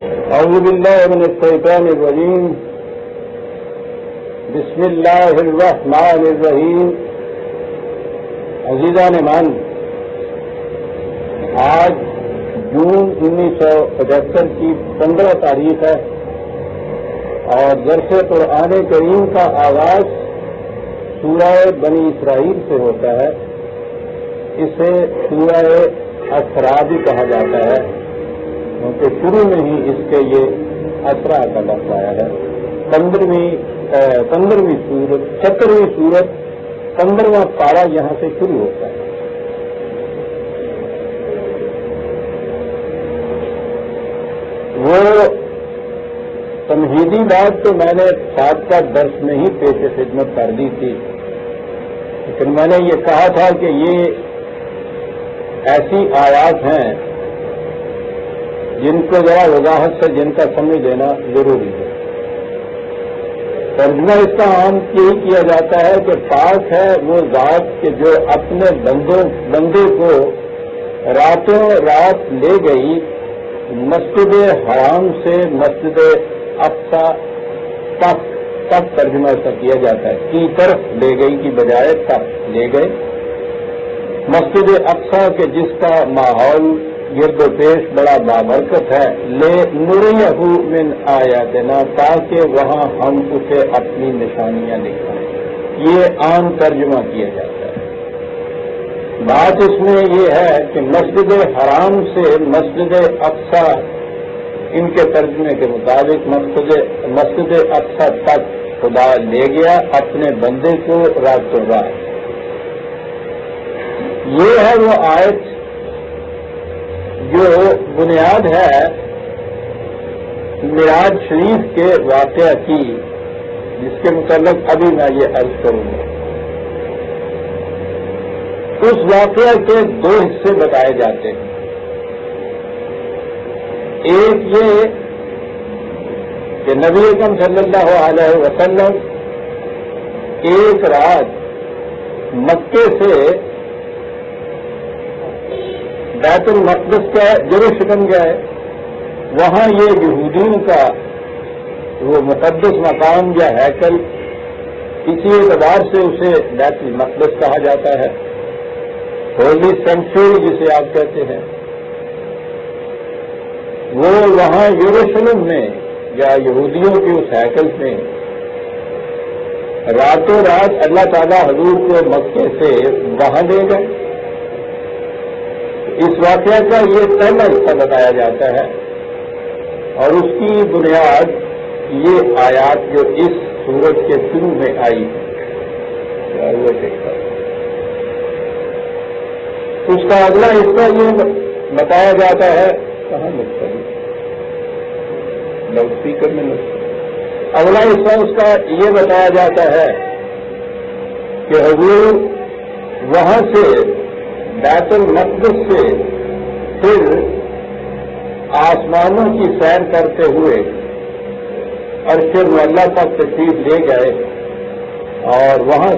اعوذ باللہ من الشیطان الرجیم بسم اللہ الرحمن الرحیم. عزیزان مان، آج جون 1975 کی 15 تاریخ ہے اور درس قرآن کریم کا آغاز سورہ بنی اسرائیل سے ہوتا ہے. اسے سورہ اسرا بھی کہا جاتا ہے کیونکہ شروع میں ہی اس کے یہ اسرا کا لفظ آیا ہے. 15ویں سورت 17ویں سورت 15واں پارہ یہاں سے شروع ہوتا ہے. وہ تمہیدی بات تو میں نے سابقہ درس میں ہی پیش خدمت کر دی تھی، لیکن میں نے یہ کہا تھا کہ یہ ایسی آیات ہیں جن کو ذرا وضاحت سے جن کا سمجھ لینا ضروری ہے. ترجمہ اس کا عام یہی کیا جاتا ہے کہ پاک ہے وہ ذات کہ جو اپنے بندے کو راتوں رات لے گئی مسجد حرام سے مسجد اقصی تک ترجمہ اس کا کیا جاتا ہے. کی طرف لے گئی کی بجائے تک لے گئے. مسجد اقصی کے جس کا ماحول گرد و پیش بڑا بابرکت ہے، لے نریہ من آیاتنا، تاکہ وہاں ہم اسے اپنی نشانیاں دکھائیں. یہ عام ترجمہ کیا جاتا ہے. بات اس میں یہ ہے کہ مسجد حرام سے مسجد اقصی، ان کے ترجمے کے مطابق مسجد اقصی تک خدا لے گیا اپنے بندے کو راتوں رات. یہ ہے وہ آیت جو بنیاد ہے معراج شریف کے واقعہ کی، جس کے متعلق ابھی میں یہ عرض کروں گا. اس واقعہ کے 2 حصے بتائے جاتے ہیں. ایک یہ کہ نبی اکرم صلی اللہ علیہ وسلم ایک رات مکے سے بیت المقدس کا یروشلم گئے. وہاں یہ یہودیوں کا وہ مقدس مقام یا ہیکل، اسی اعتبار سے اسے بیت المقدس کہا جاتا ہے، ہولی سینکچوری جسے آپ کہتے ہیں. وہ وہاں یروشلم میں یا یہودیوں کے اس ہیکل میں راتوں رات اللہ تعالیٰ حضور کو مکے سے وہاں لے گئے. اس واقعہ کا یہ پہلا حصہ بتایا جاتا ہے اور اس کی بنیاد یہ آیات جو اس سورت کے شروع میں آئی ہے. اس کا اگلا حصہ یہ بتایا جاتا ہے، کہاں لاؤڈ اسپیکر میں اگلا حصہ اس کا یہ بتایا جاتا ہے کہ حضور وہاں سے بیت المقدس سے پھر آسمانوں کی سیر کرتے ہوئے عرش معلیٰ تک تشریف لے گئے اور وہاں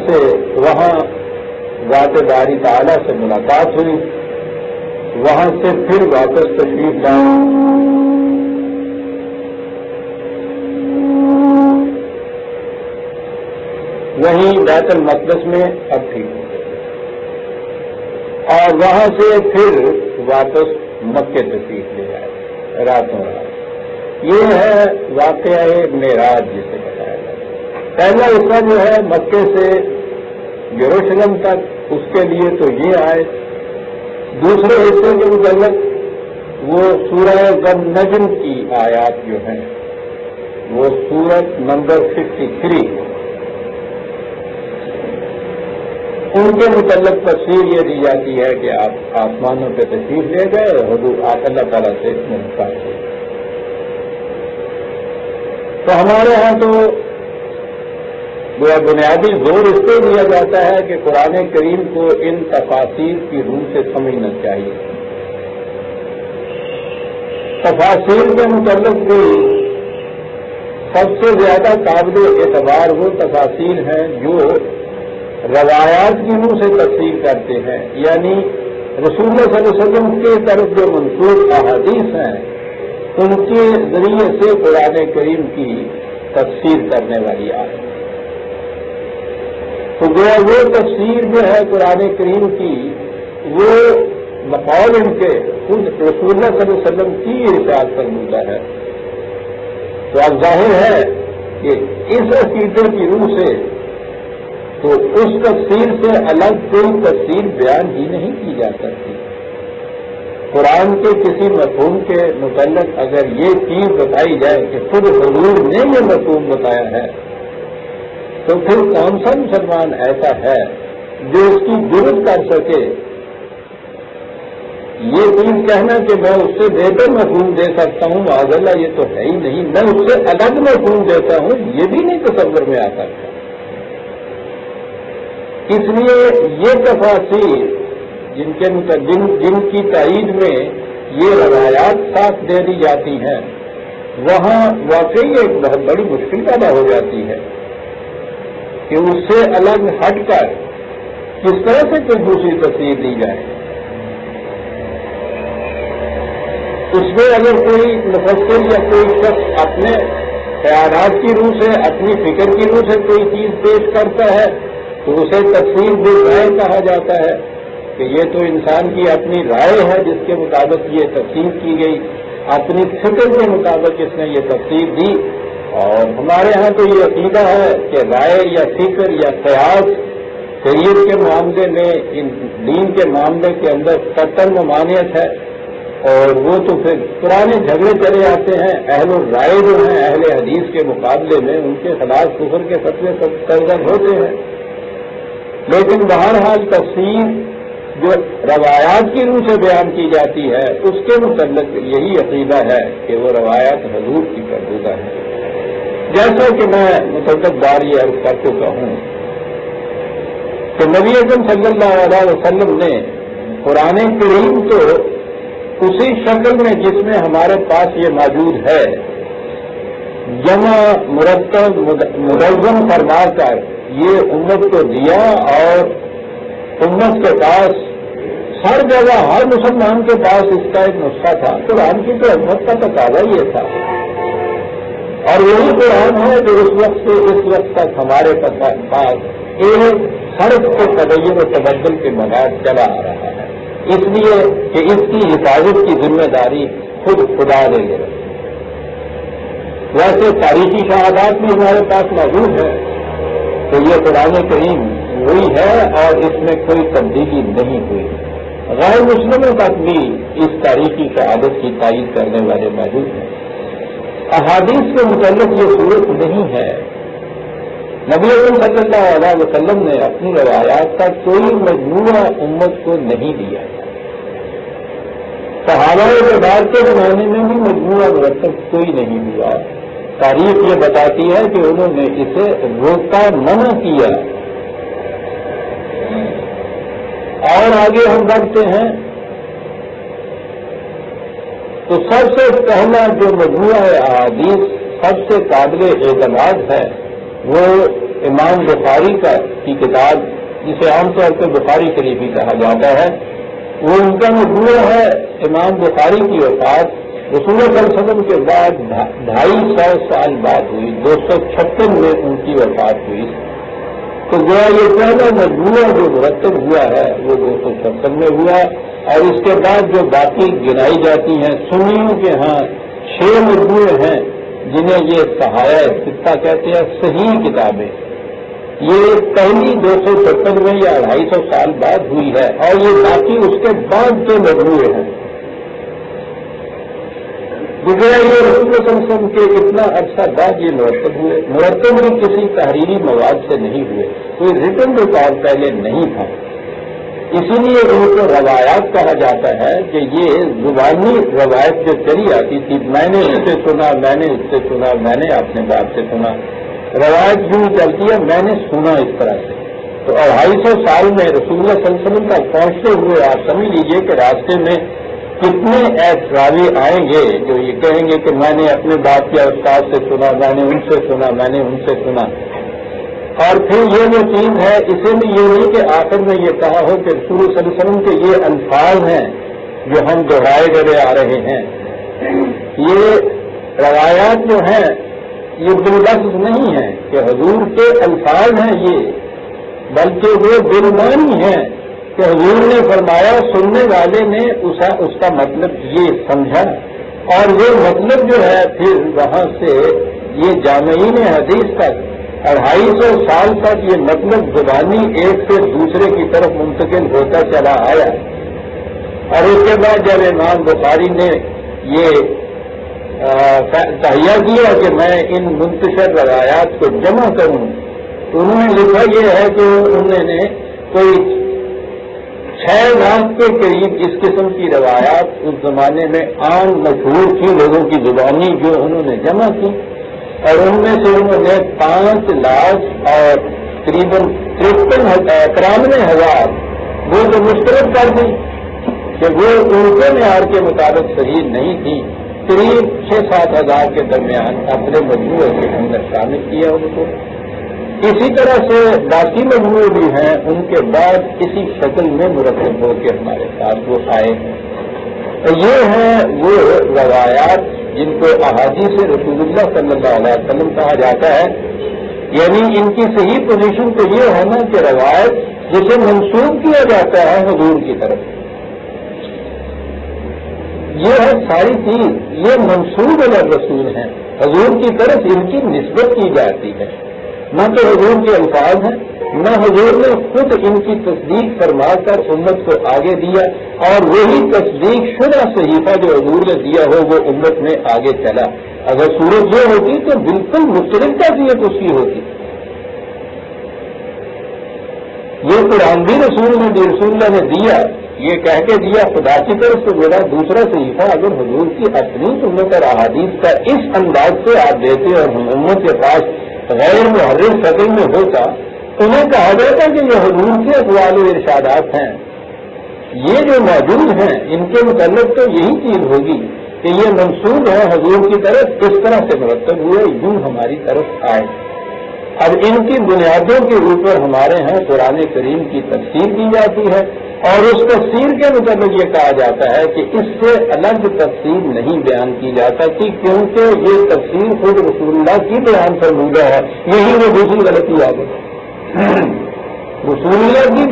ذات باری تعالیٰ سے ملاقات ہوئی. وہاں سے پھر واپس تشریف لائے. وہیں بیت المقدس میں اب ٹھیک اور وہاں سے پھر واپس مکے تشریف لے جائے راتوں رات. یہ ہے واقعہ معراج جسے بتایا جاتا ہے. پہلا حصہ جو ہے مکے سے یروشلم تک، اس کے لیے تو یہ آئے. دوسرے حصے کے متعلق وہ سورہ النجم کی آیات جو ہیں، وہ سورت نمبر 63، ان کے متعلق تفسیر یہ دی جاتی ہے کہ آپ آسمانوں پہ تشریف لے گئے اور حضور آپ اللہ تعالیٰ سے ملاقات ہوئی. تو ہمارے ہاں تو بنیادی زور اس پہ دیا جاتا ہے کہ قرآن کریم کو ان تفاسیر کی روح سے سمجھنا چاہیے. تفاسیر کے متعلق بھی سب سے زیادہ قابل اعتبار وہ تفاسیر ہیں جو روایات کی منہ سے تفسیر کرتے ہیں، یعنی رسول اللہ صلی اللہ علیہ وسلم کی طرف جو منسوب احادیث ہیں ان کے ذریعے سے قرآن کریم کی تفسیر کرنے والی آیت. تو گویا وہ تفسیر جو ہے قرآن کریم کی وہ بقول ان کے خود رسول اللہ صلی اللہ علیہ وسلم کی ارشاد فرمودہ ہے. تو اب ظاہر ہے کہ اس عقیدے کی روح سے تو اس تفسیر سے الگ کوئی تفسیر بیان ہی نہیں کی جا سکتی. قرآن کے کسی مفہوم کے متعلق اگر یہ چیز بتائی جائے کہ خود حضور نے یہ مفہوم بتایا ہے تو پھر کون سا مسلمان ایسا ہے جو اس کی جرت کر سکے یہ چیز کہنا کہ میں اس سے بہتر مفہوم دے سکتا ہوں. معاذاللہ یہ تو ہے ہی نہیں. میں اس سے الگ مفہوم دیتا ہوں یہ بھی نہیں تصور میں آ سکتا. اس لیے یہ تفاصیر جن کی تائید میں یہ روایات ساتھ دے دی جاتی ہیں وہاں واقعی ایک بہت بڑی مشکل پیدا ہو جاتی ہے کہ اس سے الگ ہٹ کر کس طرح سے کوئی دوسری تفسیر دی جائے. اس میں اگر کوئی مفسر یا کوئی شخص اپنے خیالات کی روح سے اپنی فکر کی روح سے کوئی چیز پیش کرتا ہے تو اسے تفسیر بالرائے کہا جاتا ہے کہ یہ تو انسان کی اپنی رائے ہے جس کے مطابق یہ تفسیر کی گئی, اپنی فکر کے مطابق اس نے یہ تفسیر دی. اور ہمارے ہاں تو یہ عقیدہ ہے کہ رائے یا فکر یا قیاس شریعت کے معاملے میں دین کے معاملے کے اندر قطعی ممانعت ہے اور وہ تو پھر پرانے جھگڑے چلے آتے ہیں. اہل الرائے جو ہیں اہل حدیث کے مقابلے میں ان کے خلاف کفر کے فتوے سرزد ہوتے ہیں. لیکن بہرحال تفسیر جو روایات کی روح سے بیان کی جاتی ہے اس کے متعلق یہی عقیدہ ہے کہ وہ روایات حضور کی کردودہ ہے. جیسا کہ میں متعدد بار یہ عرض کر چکا ہوں کہ نبی اکرم صلی اللہ علیہ وسلم نے قرآن کریم تو اسی شکل میں جس میں ہمارے پاس یہ موجود ہے جمع مرتب منظم فرما کر یہ امت کو دیا اور امت کے پاس ہر جگہ ہر مسلمان کے پاس اس کا ایک نسخہ تھا. قرآن کی تو امت کا تقاضا یہ تھا اور یہی قرآن ہے جو اس وقت سے اس وقت تک ہمارے پاس ایک حرف کے تغیر و تبدل کے بغیر چلا آ رہا ہے. اس لیے کہ اس کی حفاظت کی ذمہ داری خود خدا لے لے. ویسے تاریخی شہادات بھی ہمارے پاس موجود ہے تو یہ قرآن کریم وہی ہے اور اس میں کوئی تبدیلی نہیں ہوئی. غیر مسلموں تک بھی اس تاریخی شہادت کی تائید کرنے والے موجود ہیں. احادیث کے متعلق یہ صورت نہیں ہے. نبی اکرم صلی اللہ علیہ وسلم نے اپنی روایات کا کوئی مجموعہ امت کو نہیں دیا. صحابہ کبار کے زمانے میں بھی مجموعہ مرتب کوئی نہیں ہوا. تاریخ یہ بتاتی ہے کہ انہوں نے اسے روکا, منع کیا. اور آگے ہم بڑھتے ہیں تو سب سے پہلا جو مجموعہ احادیث سب سے قابل اعتماد ہے وہ امام بخاری کی کتاب جسے عام طور پہ بخاری شریفی کہا جاتا ہے وہ ان کا مجموعہ ہے. امام بخاری کی وفات رسول اللہ صلی اللہ علیہ وسلم کے بعد 250 سال بعد ہوئی. 256 میں ان کی وفات ہوئی. تو گویا یہ پہلا مجموعہ جو مرتب ہوا ہے وہ 256 میں ہوا اور اس کے بعد جو باقی گنائی جاتی ہیں سنیوں کے ہاں 6 مجموعے ہیں جنہیں یہ صحائح ستہ کہتے ہیں, صحیح کتابیں. یہ پہلی 256 میں یا 250 سال بعد ہوئی ہے اور یہ باقی اس کے بعد کے مجموعے ہیں. گزرا یہ رسول صلی اللہ علیہ وسلم کے اتنا عرصہ بعد یہ مرتب ہوئے. مرتب بھی کسی تحریری مواد سے نہیں ہوئے, کوئی ریٹن ریکارڈ پہلے نہیں تھا. اسی لیے ان کو روایات کہا جاتا ہے کہ یہ زبانی روایت جو چلی آتی تھی, میں نے اس سے سنا, میں نے اس سے سنا, میں نے اپنے باپ سے سنا, روایت یوں چلتی ہے میں نے سنا اس طرح سے. تو 250 سال میں رسول اللہ صلی اللہ علیہ وسلم تک پہنچتے ہوئے آپ سمجھ لیجئے کہ راستے میں کتنے ایسے راوی آئیں گے جو یہ کہیں گے کہ میں نے اپنے باپ یا استاد سے سنا, میں نے ان سے سنا, میں نے ان سے سنا. اور پھر یہ جو چیز ہے اسے بھی یہ نہیں کہ آخر میں یہ کہا ہو کہ رسول صلی اللہ علیہ وسلم کے یہ الفاظ ہیں جو ہم دہرائے گئے آ رہے ہیں. یہ روایات جو ہیں یہ باللفظ نہیں ہیں کہ حضور کے الفاظ ہیں یہ، بلکہ وہ بالمعنی ہیں کہ حضور نے فرمایا، سننے والے نے اس کا مطلب یہ سمجھا، اور وہ مطلب جو ہے پھر وہاں سے یہ جامعین حدیث تک 250 سال تک یہ مطلب زبانی ایک سے دوسرے کی طرف منتقل ہوتا چلا آیا۔ اور اس کے بعد جب امام بخاری نے یہ تہیہ کیا کہ میں ان منتشر روایات کو جمع کروں، تو انہوں نے لکھا یہ ہے کہ انہوں نے کوئی 6 لاکھ کے قریب اس قسم کی روایات اس زمانے میں عام مشہور تھی لوگوں کی زبانی، جو انہوں نے جمع کی، اور ان میں سے انہوں نے 5 لاکھ اور تقریباً 93,000 وہ تو مسترد کر دی کہ وہ ان کے معیار کے مطابق صحیح نہیں تھی، قریب 6-7 ہزار کے درمیان اپنے مجموعے کے اندر شامل کیا ان کو۔ اسی طرح سے باقی مجموعے بھی ہیں، ان کے بعد اسی شکل میں مرتب ہو کے ہمارے ساتھ وہ آئے ہیں۔ یہ ہیں وہ روایات جن کو احادیث رسول اللہ صلی اللہ علیہ وسلم کہا جاتا ہے، یعنی ان کی صحیح پوزیشن تو یہ ہے نا کہ روایت جسے منسوب کیا جاتا ہے حضور کی طرف، یہ ہے ساری چیز، یہ منسوب رسول ہیں، حضور کی طرف ان کی نسبت کی جاتی ہے، نہ تو حضور کے الفاظ ہیں، نہ حضور نے خود ان کی تصدیق فرما کر امت کو آگے دیا، اور وہی تصدیق شدہ صحیفہ جو حضور نے دیا ہو وہ امت میں آگے چلا۔ اگر صورت یہ ہوتی تو بالکل مختلف کیفیت اس کی ہوتی۔ یہ قرآن بھی رسول اللہ نے دیا، یہ کہہ کے دیا خدا کی طرف سے میرا دوسرا صحیفہ اگر حضور کی اپنی سنت اور احادیث کا اس انداز سے آپ دیتے اور امت کے پاس غیر محرر شکل میں ہوتا، انہیں کہا جاتا کہ یہ حضور کے اقوال و ارشادات ہیں، یہ جو موجود ہیں ان کے متعلق تو یہی چیز ہوگی کہ یہ منسوب ہے حضور کی طرف، اس طرح سے مرتب ہوئے، یوں ہماری طرف آئے۔ اب ان کی بنیادوں کے اوپر ہمارے ہاں قرآن کریم کی تفسیر کی جاتی ہے، اور اس تفسیر کے مطابق یہ کہا جاتا ہے کہ اس سے الگ تفسیر نہیں بیان کی جا سکتی، کیونکہ یہ تفسیر خود رسول اللہ کی بیان فرمودہ ہے۔ یہی وہ دوسری غلطی آ گئی، رسول اللہ کی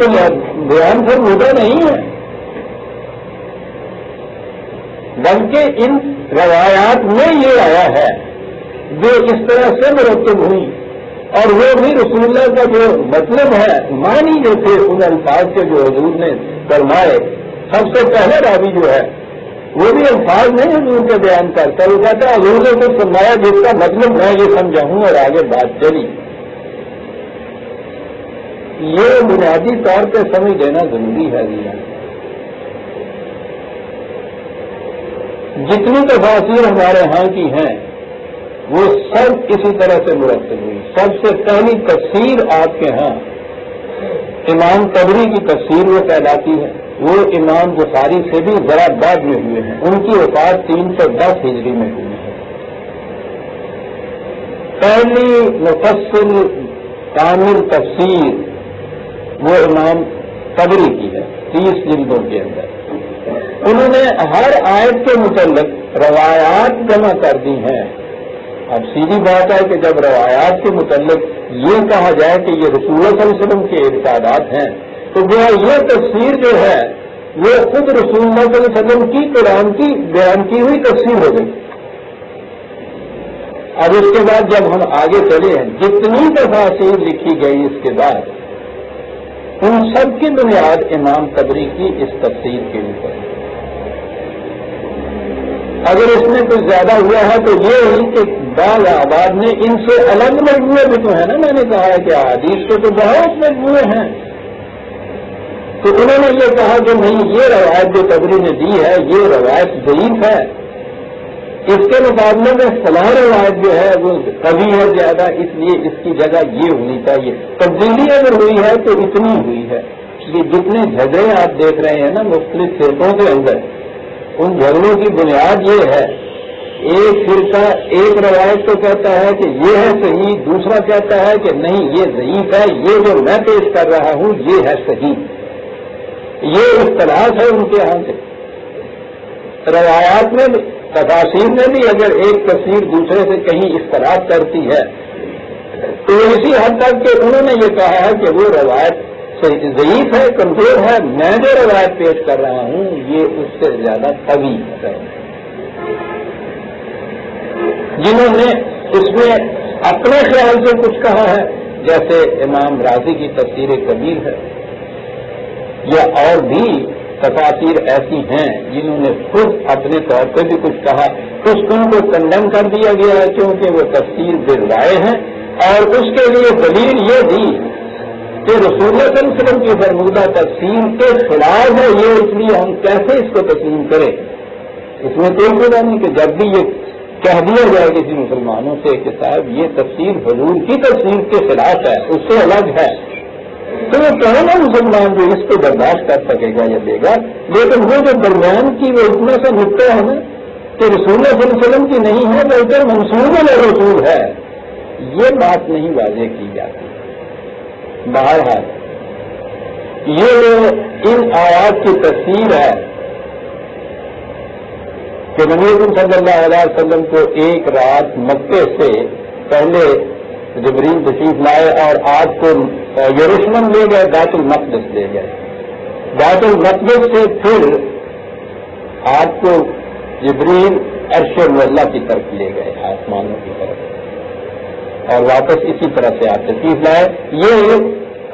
بیان فرمودہ نہیں ہے، بلکہ ان روایات میں یہ آیا ہے جو اس طرح سے مرتب ہوئی، اور وہ بھی رسول اللہ کا جو مطلب ہے، معنی جو تھے ان الفاظ کے جو حضور نے فرمائے۔ سب سے پہلے راوی جو ہے وہ بھی الفاظ نہیں حضور کے بیان کرتا، وہ کہتا ہے حضور نے کچھ فرمایا جس کا مطلب میں یہ سمجھا ہوں، اور آگے بات چلی۔ یہ بنیادی طور پہ سمجھ لینا ضروری ہے۔ جتنی تفاسیر ہمارے ہاں کی ہیں وہ سب اسی طرح سے مرتب ہوئی۔ سب سے پہلی تفسیر آپ کے ہاں امام طبری کی تفسیر وہ کہلاتی ہے، وہ امام بخاری سے بھی ذرا بعد میں ہوئے ہیں، ان کی وفات 310 ہجری میں ہوئی ہے۔ پہلی مفصل کامل تفسیر وہ امام طبری کی ہے، 30 جلدوں کے اندر۔ انہوں نے ہر آیت کے متعلق روایات جمع کر دی ہیں۔ اب سیدھی بات ہے کہ جب روایات کے متعلق یہ کہا جائے کہ یہ رسول اللہ صلی اللہ علیہ وسلم کے ارشادات ہیں، تو وہ یہ تفسیر جو ہے وہ خود رسول اللہ صلی اللہ علیہ وسلم کی قرآن کی بیان کی ہوئی تفسیر ہو گئی۔ اب اس کے بعد جب ہم آگے چلے ہیں، جتنی تفاسیر لکھی گئی اس کے بعد، ان سب کی بنیاد امام طبری کی اس تفسیر کے اوپر۔ اگر اس میں کچھ زیادہ ہوا ہے تو یہ ہے کہ بعض احباب نے ان سے الگ مجموعے بھی تو ہے نا، میں نے کہا ہے کہ احادیث کے تو بہت مجموعے ہیں، تو انہوں نے یہ کہا کہ نہیں، یہ روایت جو طبری نے دی ہے یہ روایت ضعیف ہے، اس کے مقابلے میں فلاں روایت جو ہے وہ قوی ہے زیادہ، اس لیے اس کی جگہ یہ ہونی چاہیے۔ تبدیلی اگر ہوئی ہے تو اتنی ہوئی ہے کہ جتنے جھگڑے آپ دیکھ رہے ہیں نا مختلف فرقوں کے اندر، ان جھگڑوں کی بنیاد یہ ہے، ایک فرقہ ایک روایت کو کہتا ہے کہ یہ ہے صحیح، دوسرا کہتا ہے کہ نہیں یہ ضعیف ہے، یہ جو میں پیش کر رہا ہوں یہ ہے صحیح۔ یہ اختلاف ہے ان کے ہاں سے۔ روایات میں تفاسیر میں بھی اگر ایک تفسیر دوسرے سے کہیں اختلاف کرتی ہے تو اسی حد تک کہ انہوں نے یہ کہا ہے کہ وہ روایت ضعیف ہے، کمزور ہے، میں جو روایت پیش کر رہا ہوں یہ اس سے زیادہ قوی ہے۔ جنہوں نے اس میں اپنے خیال سے کچھ کہا ہے، جیسے امام رازی کی تفسیر کبیر ہے، یا اور بھی تفاسیر ایسی ہیں جنہوں نے خود اپنے طور پہ بھی کچھ کہا، اس کو کنڈم کر دیا گیا ہے کیونکہ وہ تفسیر بالرائے ہیں، اور اس کے لیے دلیل یہ دی کہ رسول اللہ صلی اللہ علیہ وسلم کی فرمودہ تفسیر کے خلاف ہے، یہ اس لیے ہم کیسے اس کو تسلیم کریں۔ اس میں کوئی خدا نہیں کہ جب بھی یہ کہہ دیا جائے کسی مسلمانوں سے کہ صاحب یہ تفسیر حضور کی تفسیر کے خلاف ہے، اس سے الگ ہے، تو وہ کہنا مسلمان جو اس کو برداشت کر سکے گا یا دے گا، لیکن وہ جو درمیان کی وہ اتنا سا نقطہ ہے نا کہ رسول اللہ صلی اللہ علیہ وسلم کی نہیں ہے بلکہ منسوب رسول ہے، یہ بات نہیں واضح کی جاتی۔ بہرحال یہ جو ان آیات کی تفسیر ہے کہ نبی اکرم صلی اللہ علیہ وسلم کو ایک رات مکے سے پہلے جبریل تشریف لائے اور آپ کو یروشلم لے گئے، بیت المقدس لے گئے، بیت المقدس سے پھر آپ کو جبریل عرش معلیٰ کی طرف لے گئے، آسمانوں کی طرف، اور واپس اسی طرح سے آپ تشریف لائے۔ یہ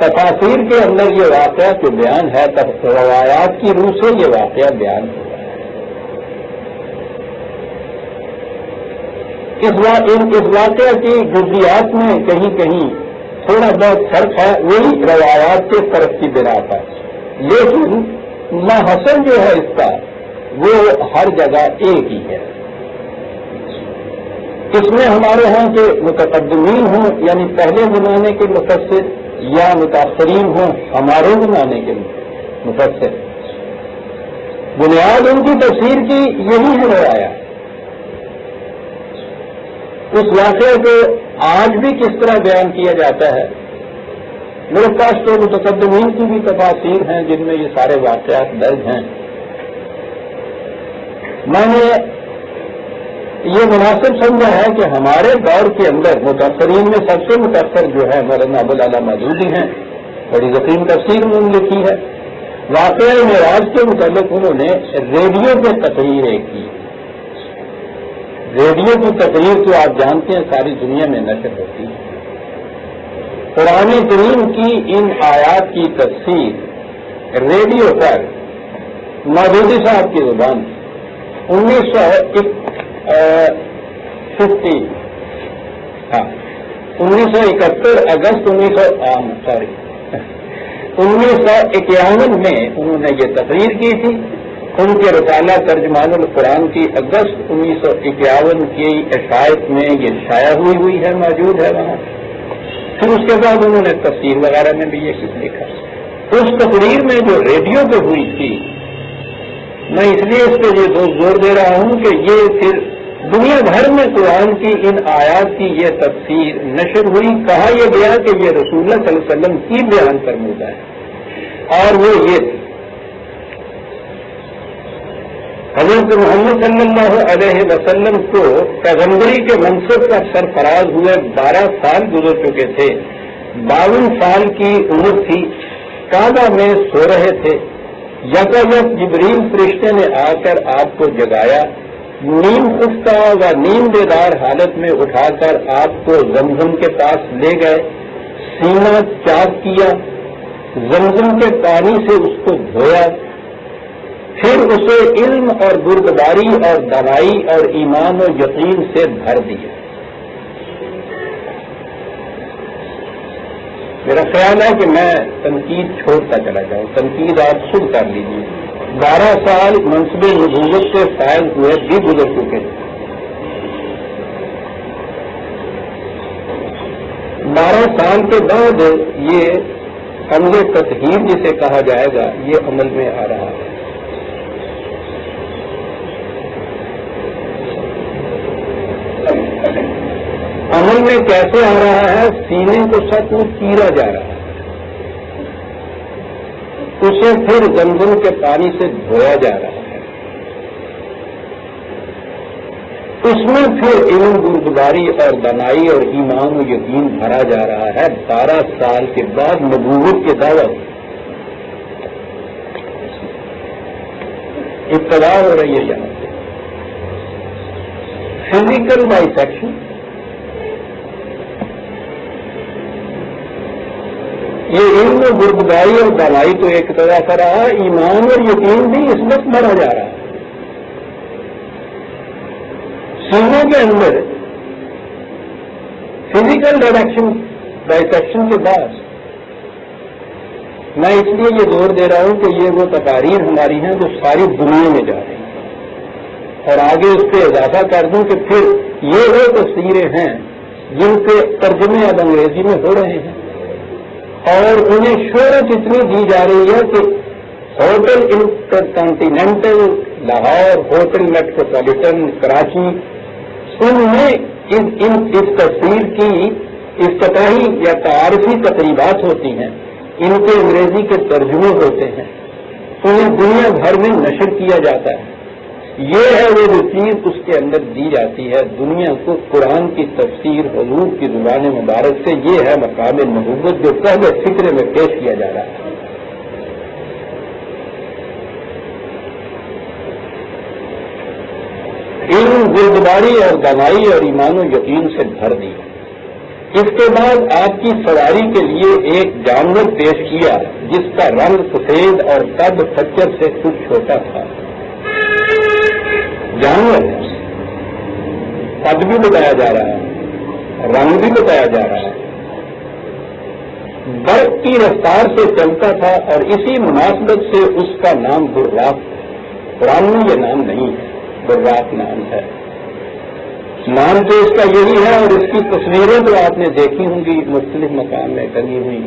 تفاسیر کے اندر یہ واقعہ جو بیان ہے، روایات کی روح سے یہ واقعہ بیان ہوا ہے۔ اس واقعہ کی جزیات میں کہیں کہیں تھوڑا بہت فرق ہے، وہی روایات کے فرق کی بنا پر، لیکن محصل جو ہے اس کا وہ ہر جگہ ایک ہی ہے۔ اس میں ہمارے ہاں کے متقدمین ہوں یعنی پہلے زمانے کے مفسر یا متاثرین ہوں ہمارے زمانے کے مفسر، بنیاد ان کی تفسیر کی یہی ہے روایات۔ اس واقعے کو آج بھی کس طرح بیان کیا جاتا ہے، میرے پاس تو متقدمین کی بھی تفاسیر ہیں جن میں یہ سارے واقعات درج ہیں۔ میں نے یہ مناسب سمجھا ہے کہ ہمارے دور کے اندر متاثرین میں سب سے متاثر جو ہے مولانا ابوالعلا مودودی ہیں، بڑی ذخیم تفسیر انہوں نے لکھی ہے۔ واقعہ معراج کے متعلق انہوں نے ریڈیو پہ تقریر ایک کی۔ ریڈیو کی تقریر تو آپ جانتے ہیں ساری دنیا میں نشر ہوتی ہے۔ قرآن کریم کی ان آیات کی تفسیر ریڈیو پر مودودی صاحب کی زبان 1971 اگست 1951 میں انہوں نے یہ تقریر کی تھی۔ ان کے رسالہ ترجمان القرآن کی اگست 1951 کی عشائت میں یہ شائع ہوئی ہے، موجود ہے وہاں۔ پھر اس کے بعد انہوں نے تفسیر وغیرہ میں بھی یہ کچھ لکھا۔ اس تقریر میں جو ریڈیو پہ ہوئی تھی، میں اس لیے اس پہ یہ زور دے رہا ہوں کہ یہ پھر دنیا بھر میں قرآن کی ان آیات کی یہ تفسیر نشر ہوئی۔ کہا یہ گیا کہ یہ رسول اللہ صلی اللہ علیہ وسلم کی بیان فرمودہ ہے، اور وہ یہ تھی حضرت محمد صلی اللہ علیہ وسلم کو پیغمبری کے منصب کا سرفراز ہوئے 12 سال گزر چکے تھے، 52 سال کی عمر تھی، کعبہ میں سو رہے تھے، یکایک جبریل فرشتے نے آ کر آپ کو جگایا، نیم خفتہ و نیم بیدار حالت میں اٹھا کر آپ کو زمزم کے پاس لے گئے، سینہ چاک کیا، زمزم کے پانی سے اس کو دھویا، پھر اسے علم اور بردباری اور دوائی اور ایمان و یقین سے بھر دیا۔ میرا خیال ہے کہ میں تنقید چھوڑتا چلا جاؤں، تنقید آپ خود کر لیجیے۔ 12 سال منصب نبوت سے فائز ہوئے بھی گزر چکے، 12 سال کے بعد یہ عمل تطہیر جسے کہا جائے گا یہ عمل میں آ رہا ہے۔ عمل میں کیسے آ رہا ہے؟ سینے کو سچ میں چیرا جا رہا ہے، اسے پھر زمزم کے پانی سے دھویا جا رہا ہے، اس میں پھر علم گردگاری اور دانائی اور ایمان و یقین بھرا جا رہا ہے 12 سال کے بعد نبوت کے دعوت ابتدا ہو رہی ہے یہاں سے فزیکل بائیسیکشن. یہ علم و گردگاری اور دانائی تو ایک طرح کا رہا, ایمان اور یقین بھی اس وقت بڑھا جا رہا ہے. سینوں کے اندر فزیکل ڈائسیکشن کے بعد میں اس لیے یہ زور دے رہا ہوں کہ یہ وہ تقاریر ہماری ہیں جو ساری دنیا میں جا رہی ہیں, اور آگے اس پہ اضافہ کر دوں کہ پھر یہ وہ تصویریں ہیں جن کے ترجمے اب انگریزی میں ہو رہے ہیں اور انہیں شہرت اتنی دی جا رہی ہے کہ hotel InterContinental Lahore, hotel Metropolitan Karachi, ان میں اس تصویر کی افتتاحی یا تعارفی تقریبات ہوتی ہیں, ان کے انگریزی کے ترجمے ہوتے ہیں, انہیں دنیا بھر میں نشر کیا جاتا ہے. یہ ہے وہ جو چیز اس کے اندر دی جاتی ہے دنیا کو قرآن کی تفسیر حضور کی زبان مبارک سے. یہ ہے مقام نبوت جو پہلے فکرے میں پیش کیا جا رہا ہے. علم گردگاری اور دانائی اور ایمان و یقین سے بھر دی. اس کے بعد آپ کی سواری کے لیے ایک جانور پیش کیا جس کا رنگ سفید اور قد خچر سے کچھ چھوٹا تھا. جانور قد بھی بتایا جا رہا ہے, رنگ بھی بتایا جا رہا ہے, برق کی رفتار سے چلتا تھا اور اسی مناسبت سے اس کا نام براق. قرآن میں یہ نام نہیں ہے, براق نام ہے. نام تو اس کا یہی ہے اور اس کی تصویریں تو آپ نے دیکھی ہوں گی مختلف مقام میں ٹنگی ہوئی.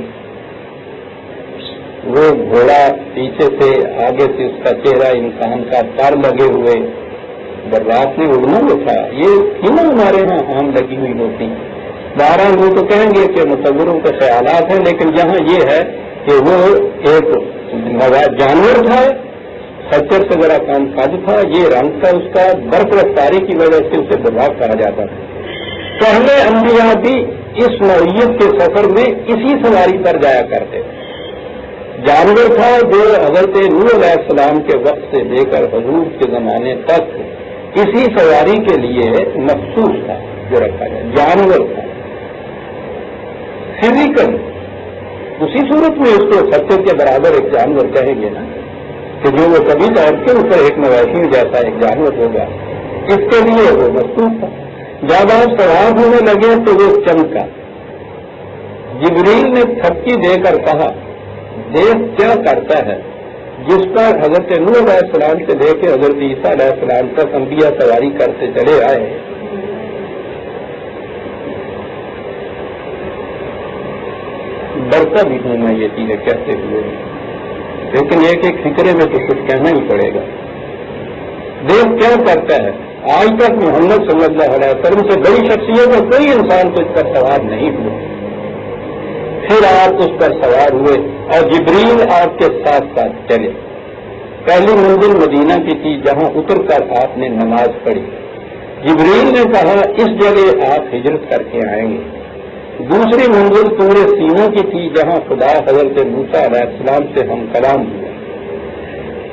وہ گھوڑا پیچھے سے, آگے سے اس کا چہرہ انسان کا, پر لگے ہوئے. براق نے اڑنا جو تھا یہ تھی نا ہمارے یہاں عام لگی ہوئی ہوتی. بہرحال وہ تو کہیں گے کہ مصوروں کے خیالات ہیں, لیکن یہاں یہ ہے کہ وہ ایک جانور تھا, خچر سے ذرا کام قد تھا, یہ رنگ تھا اس کا, برف رفتاری کی وجہ سے اسے براق کہا جاتا تھا. پہلے انبیاء بھی اس نوعیت کے سفر میں اسی سواری پر جایا کرتے تھے. جانور تھا جو حضرت نوح علیہ السلام کے وقت سے لے کر حضور کے زمانے تک اسی سواری کے لیے مخصوص تھا جو رکھا جائے. جانور تھا فزیکل, اسی صورت میں اس کو خچر کے برابر ایک جانور کہیں گے نا, کہ جو وہ کبھی طور کے اوپر ایک مویشی جیسا ایک جانور ہوگا, اس کے لیے وہ مخصوص تھا. جب آپ سوار ہونے لگے تو وہ چمکا. جبریل نے تھپکی دے کر کہا دیکھ کیا کرتا ہے, جس پر حضرت نوح علیہ السلام سے لے کے حضرت عیسیٰ علیہ السلام تک انبیاء سواری کرتے چلے آئے. ڈرتا بھی ہوں میں یہ چیزیں کہتے ہوئے, لیکن ایک ایک فکرے میں تو کچھ کہنا ہی پڑے گا. دیکھ کیا کرتا ہے. آج تک محمد صلی اللہ علیہ وسلم سے بڑی شخصیت اور کوئی انسان تو اس پر سوار نہیں ہوا. پھر آپ اس پر سوار ہوئے اور جبریل آپ کے ساتھ ساتھ چلے. پہلی منزل مدینہ کی تھی جہاں اتر کر آپ نے نماز پڑھی. جبریل نے کہا اس جگہ آپ ہجرت کر کے آئیں گے. دوسری منزل طور سینا کی تھی جہاں خدا حضرت موسیٰ علیہ السلام سے ہم کلام ہوا.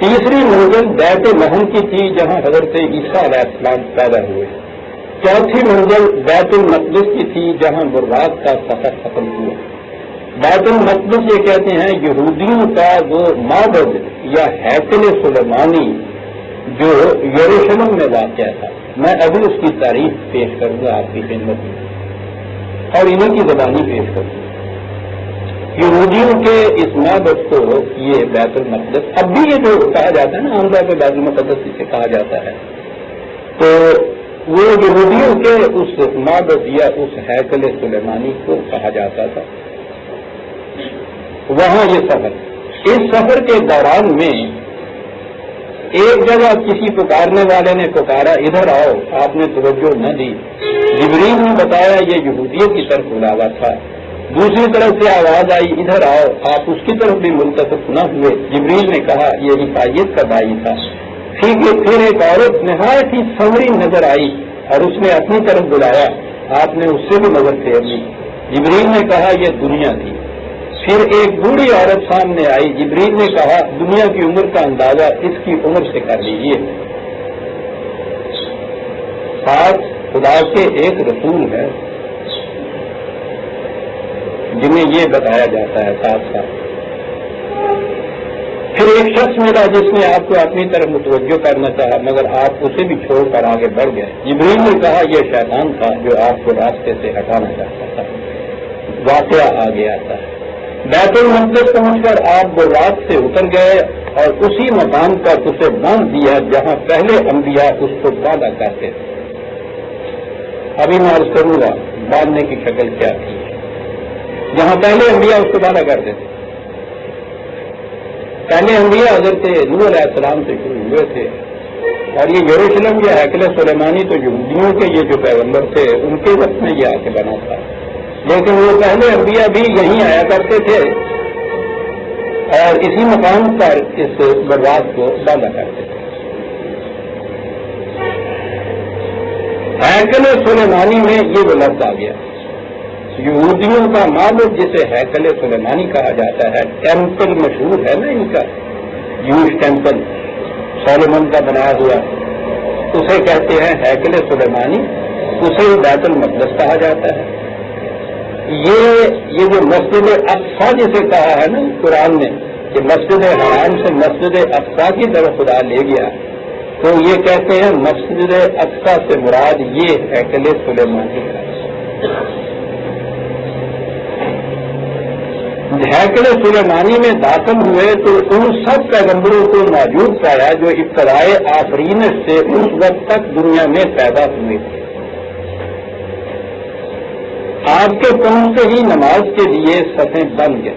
تیسری منزل بیت لحم کی تھی جہاں حضرت عیسیٰ علیہ السلام پیدا ہوئے. چوتھی منزل بیت المقدس کی تھی جہاں براق کا سفر ختم ہوا. بیت المقدس یہ کہتے ہیں یہودیوں کا وہ معبد یا ہیکل سلیمانی جو یروشلم میں واقع تھا. میں ابھی اس کی تاریخ پیش کروں گا آپ کی خدمت میں اور انہیں کی زبانی پیش کروں. یہودیوں کے اس معبد کو یہ بیت المقدس, اب بھی یہ جو کہا جاتا ہے نا عام طور پہ بیت المقدس اسے کہا جاتا ہے, تو وہ یہودیوں کے اس معبد یا اس ہیکل سلیمانی کو کہا جاتا تھا. وہاں یہ سفر, اس سفر کے دوران میں ایک جگہ کسی پکارنے والے نے پکارا ادھر آؤ, آپ نے توجہ نہ دی. جبریل نے بتایا یہ یہودیوں کی طرف بلاوا تھا. دوسری طرف سے آواز آئی ادھر آؤ, آپ اس کی طرف بھی منتخب نہ ہوئے. جبریل نے کہا یہ عیسائیت کا دائی تھا. ٹھیک ہے. پھر ایک عورت نہایت ہی سنوری نظر آئی اور اس نے اپنی طرف بلایا، آپ نے اس سے بھی نظر پھیر لی۔ جبریل نے کہا یہ دنیا تھی۔ پھر ایک بوڑھی عورت سامنے آئی، جبریل نے کہا دنیا کی عمر کا اندازہ اس کی عمر سے کر لیجیے۔ ساتھ خدا کے ایک رسول ہے جنہیں یہ بتایا جاتا ہے ساتھ ساتھ۔ پھر ایک شخص ملا جس نے آپ کو اپنی طرف متوجہ کرنا چاہا، مگر آپ اسے بھی چھوڑ کر آگے بڑھ گئے۔ جبریل نے کہا یہ شیطان تھا جو آپ کو راستے سے ہٹانا چاہتا تھا۔ واقعہ آگے آتا ہے۔ بیت المقدس پہنچ کر آپ براق سے اتر گئے اور اسی مقام پر اسے باندھ دیا جہاں پہلے انبیاء اس کو باندھا کرتے تھے۔ ابھی میں عرض کروں گا باندھنے کی شکل کیا تھی۔ جہاں پہلے انبیاء اس کو باندھا کرتے تھے، پہلے انبیاء حضرت نوح علیہ السلام سے شروع ہوئے تھے، اور یہ یروشلم یا ہیکل سلیمانی تو یہودیوں کے یہ جو پیغمبر تھے ان کے وقت میں یہ آ کے بنا تھا، لیکن وہ پہلے انبیاء بھی یہیں آیا کرتے تھے اور اسی مقام پر اس برباد کو باندھا کرتے تھے۔ ہیکل سلیمانی میں یہ وہ لفظ آ گیا۔ یہودیوں کا معبد جسے ہیکل سلیمانی کہا جاتا ہے، ٹیمپل مشہور ہے نا ان کا، یوش ٹیمپل سولومن کا بنایا ہوا، اسے کہتے ہیں ہیکل سلیمانی، اسے بیت المقدس کہا جاتا ہے۔ یہ جو مسجد اقصیٰ جسے کہا ہے نا قرآن نے کہ مسجد حرام سے مسجد اقصیٰ کی طرف خدا لے گیا، تو یہ کہتے ہیں مسجد اقصیٰ سے مراد یہ ہیکل سلیمانی ہے۔ ہیکل سلیمانی میں داخل ہوئے تو ان سب پیغمبروں کو موجود پایا جو ابتدائے آفرینش سے اس وقت تک دنیا میں پیدا ہوئے تھے۔ آپ کے پہنچ سے ہی نماز کے لیے صفیں بن گئے۔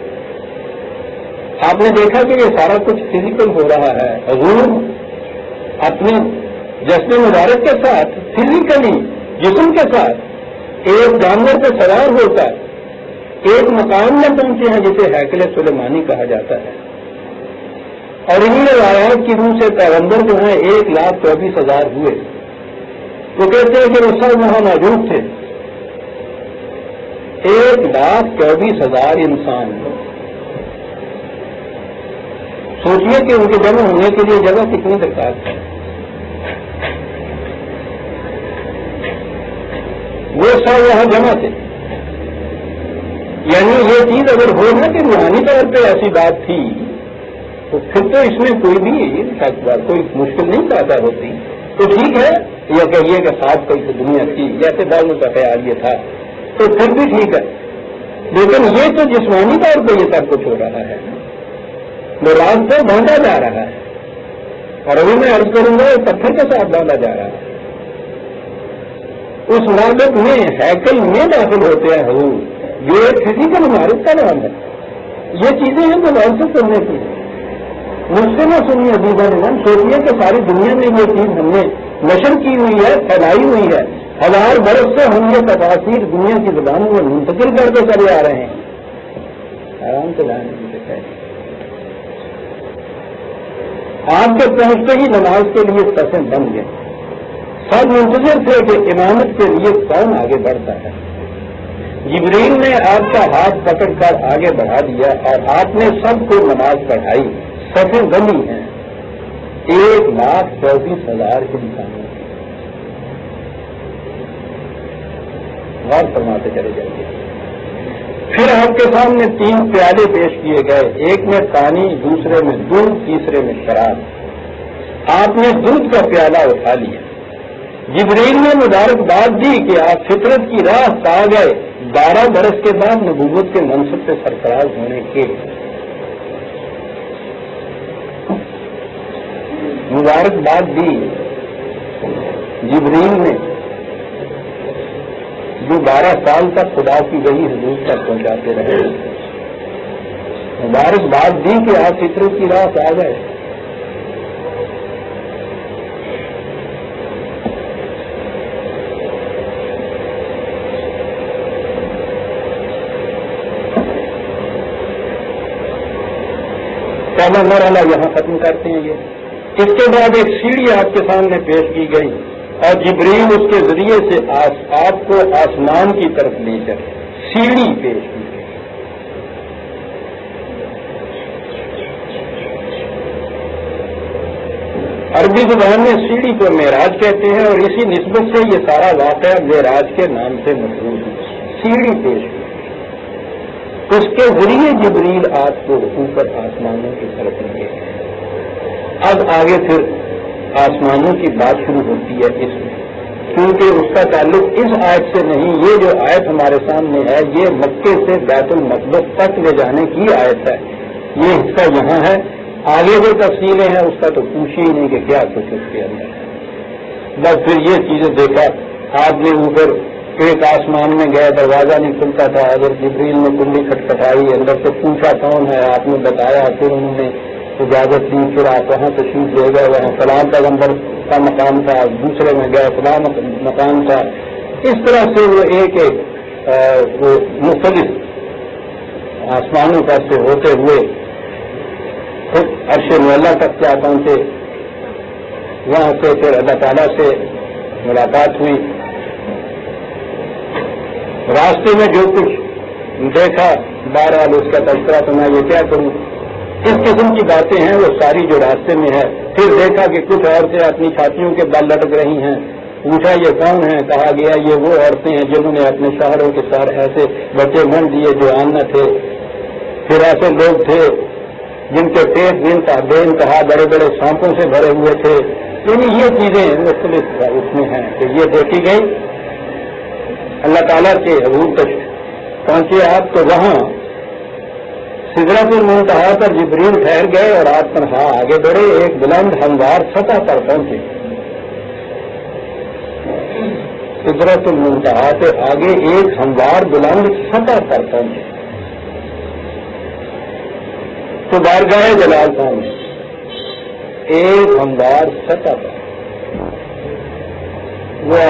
آپ نے دیکھا کہ یہ سارا کچھ فزیکل ہو رہا ہے۔ حضور اپنے جسم مبارک کے ساتھ فزیکلی جسم کے ساتھ ایک جانور پہ سوار ہو کر ایک مقام میں پہنچے ہیں جسے ہیکل سلیمانی کہا جاتا ہے، اور انہوں نے روایات کی روح سے پیغمبر جو ہیں 1,24,000 ہوئے۔ وہ کہتے ہیں کہ وہ سب وہاں موجود تھے، 1,24,000 انسان۔ سوچیے کہ ان کے جمع ہونے کے لیے جگہ کتنی درکار ہے۔ وہ سب وہاں جمع تھے، یعنی یہ چیز اگر ہو نا کہ روحانی طور پہ ایسی بات تھی تو پھر تو اس میں کوئی بھی کوئی مشکل نہیں پیدا ہوتی۔ تو ٹھیک ہے، یا کہیے کہ ساتھ کوئی تو دنیا تھی، جیسے بعضوں کا خیال یہ تھا، تو پھر بھی ٹھیک ہے، لیکن یہ تو جسمانی طور پہ یہ سب کچھ ہو رہا ہے، مراد سے باندھا جا رہا ہے، اور ابھی میں عرض کروں گا پتھر کے ساتھ باندھا جا رہا ہے۔ اس معبد میں ہیکل میں داخل ہوتے ہیں حضور، یہ ایک فزیکل عمارت کا نام ہے۔ یہ چیزیں ہیں جو غور سے سننے کی، مجھ سے نہ سنیے عزیزان من، سوچیے کہ ساری دنیا میں یہ چیز ہم نے نشر کی ہوئی ہے، پھیلائی ہوئی ہے، 1000 برس سے ہم یہ تفاصیر دنیا کی زبانوں میں منتقل کرتے چلے آ رہے ہیں۔ آرام سے جانے آپ کے پہنچتے ہی نماز کے لیے صفیں بن گئے، سب منتظر تھے کہ امامت کے لیے کون آگے بڑھتا ہے۔ جبریل نے آپ کا ہاتھ پکڑ کر آگے بڑھا دیا اور آپ نے سب کو نماز پڑھائی۔ صفیں بنی ہیں 1,24,000 انسانوں کی۔ غور فرماتے چلے جائیے۔ پھر آپ کے سامنے 3 پیالے پیش کیے گئے، ایک میں پانی، دوسرے میں دودھ، تیسرے میں شراب۔ آپ نے دودھ کا پیالہ اٹھا لیا۔ جبریل نے مبارکباد دی کہ آپ فطرت کی راہ پا گئے 12 برس کے بعد نبوت کے منصب سے سرفراز ہونے کے۔ مبارکباد دی جبریل نے جو 12 سال تک خدا کی وحی حضور تک پہنچاتے رہے، مبارکباد دی کہ آپ فطرت کی راہ پا گئے۔ مرحلہ یہاں ختم کرتے ہیں۔ یہ اس کے بعد ایک سیڑھی آپ کے سامنے پیش کی گئی، اور جبریل اس کے ذریعے سے آپ کو آسمان کی طرف لے کر سیڑھی پیش کی گئی. عربی زبان میں سیڑھی کو معراج کہتے ہیں اور اسی نسبت سے یہ سارا واقعہ معراج کے نام سے مشہور ہے. سیڑھی پیش کی اس کے ذریعے جبریل آپ کو اوپر آسمانوں کی طرف لے گئے. اب آگے پھر آسمانوں کی بات شروع ہوتی ہے اس میں، کیونکہ اس کا تعلق اس آیت سے نہیں. یہ جو آیت ہمارے سامنے ہے یہ مکے سے بیت المقدس تک لے جانے کی آیت ہے. یہ حصہ یہاں ہے. آگے جو تفصیلیں ہیں اس کا تو پوچھ ہی نہیں کہ کیا کچھ اس کے اندر ہے. بس پھر یہ چیزیں دیکھا. آپ نے اوپر ایک آسمان میں گئے، دروازہ نہیں کھلتا تھا. اگر جبریل نے کنڈی کھٹکھٹائی، اندر سے پوچھا کون ہے، آپ نے بتایا، پھر انہوں نے اجازت دی. پھر آپ وہاں تشریف لے گئے. وہاں فلاں پیغمبر کا مقام تھا، دوسرے میں گئے فلاں مقام تھا. اس طرح سے وہ ایک مختلف آسمانوں کا سے ہوتے ہوئے خود عرش معلیٰ تک کیا پہنچے. وہاں سے پھر اللہ تعالیٰ سے ملاقات ہوئی. راستے میں جو کچھ دیکھا بہرحال اس کا تذکرہ تو میں یہ کیا کروں. اس قسم کی باتیں ہیں وہ ساری جو راستے میں ہے. پھر دیکھا کہ کچھ عورتیں اپنی چھاتیوں کے بل لٹک رہی ہیں. پوچھا یہ کون ہے؟ کہا گیا یہ وہ عورتیں ہیں جنہوں نے اپنے شوہروں کے ساتھ ایسے بچے بن دیے جو آنا تھے. پھر ایسے لوگ تھے جن کے پیٹ بے انتہا بڑے بڑے سانپوں سے بھرے ہوئے تھے. یعنی یہ چیزیں مختلف اس میں ہیں کہ یہ دیکھی گئی. اللہ تعالیٰ کے حضور تک پہنچے آپ تو وہاں سدرۃ المنتہا پر جبریل ٹھہر گئے اور آپ تنہا آگے بڑھے. ایک بلند ہموار سطح پر پہنچے. سدرۃ المنتہا سے آگے ایک ہموار بلند سطح پر پہنچے تو بارگاہ جلال پہنچے. ایک ہموار سطح پر وہ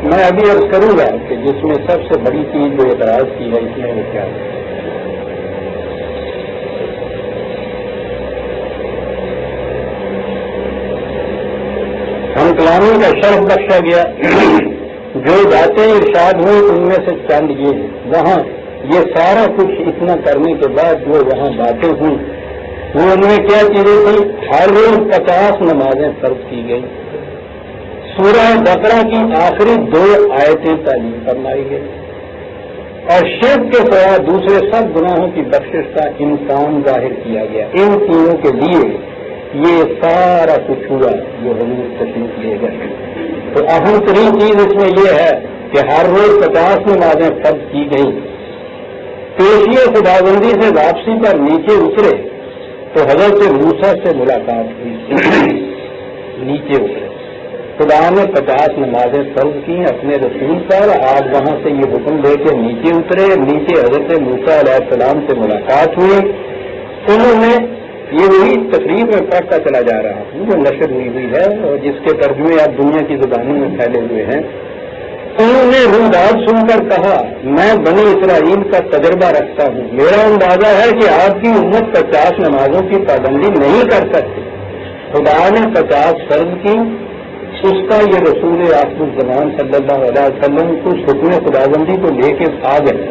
میں ابھی عرض کروں گا کہ جس میں سب سے بڑی چیز جو اعتراض کی ہے اس میں وہ کیا ہے. ہم کلامی کا شرف بخشا گیا. جو باتیں ارشاد ہوئی ان میں سے چند یہ ہیں. وہاں یہ سارا کچھ اتنا کرنے کے بعد جو وہاں باتیں ہوئی وہ ان میں کیا چیزیں تھیں. ہر روز 50 نمازیں فرض کی گئی. سورہ بقرہ کی آخری 2 آیتیں تعلیم فرمائی گئی اور شرک کے سوا دوسرے سب گناہوں کی بخشش کا امکان ظاہر کیا گیا. ان تینوں کے لیے یہ سارا کچھ ہوا جو حضور تشریف لے گئے. تو اہم ترین چیز اس میں یہ ہے کہ ہر روز 50 نمازیں فرض کی گئی. پیشی خداوندی سے واپسی پر نیچے اترے تو حضرت موسیٰ سے ملاقات ہوئی. نیچے اترے خدا نے 50 نمازیں فرض کی اپنے رسول پر. آپ وہاں سے یہ حکم لے کے نیچے اترے. نیچے حضرت موسیٰ علیہ السلام سے ملاقات ہوئی. انہوں نے یہ وہی تقریر میں پڑھتا چلا جا رہا ہوں جو نشر ہوئی ہے اور جس کے ترجمے اب دنیا کی زبانوں میں پھیلے ہوئے ہیں. انہوں نے رویداد سن کر کہا میں بنی اسرائیل کا تجربہ رکھتا ہوں. میرا اندازہ ہے کہ آپ کی امت 50 نمازوں کی پابندی نہیں کر سکتی. خدا نے 50 فرض کی. اس کا یہ رسول آخر الزمان صلی اللہ علیہ وسلم کچھ حکم خداوندی کو لے کے آ گئے.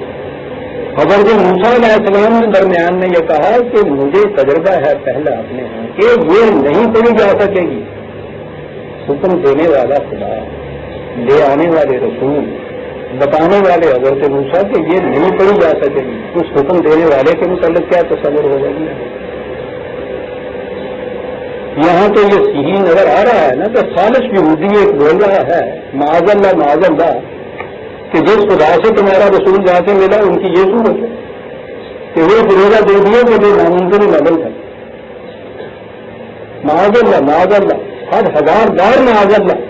حضرت موسیٰ علیہ السلام نے درمیان میں یہ کہا کہ مجھے تجربہ ہے پہلا اپنے ہاں کہ یہ نہیں پڑھی جا سکے گی. حکم دینے والا خدا، لے آنے والے رسول، بتانے والے حضرت موسیٰ کہ یہ نہیں پڑھی جا سکے گی. اس حکم دینے والے کے متعلق کیا تصور ہو جائے گی. یہاں تو یہ صحیح نظر آ رہا ہے نا کہ خالص یہودی ایک بول رہا ہے معاذ اللہ کہ جس خدا سے تمہارا رسول جا کے ملا ان کی یہ صورت ہے کہ وہ فروغہ دے دیا کہ وہ ناممکن مدل تھا. معاذ اللہ ہر 1000 بار معاذ اللہ.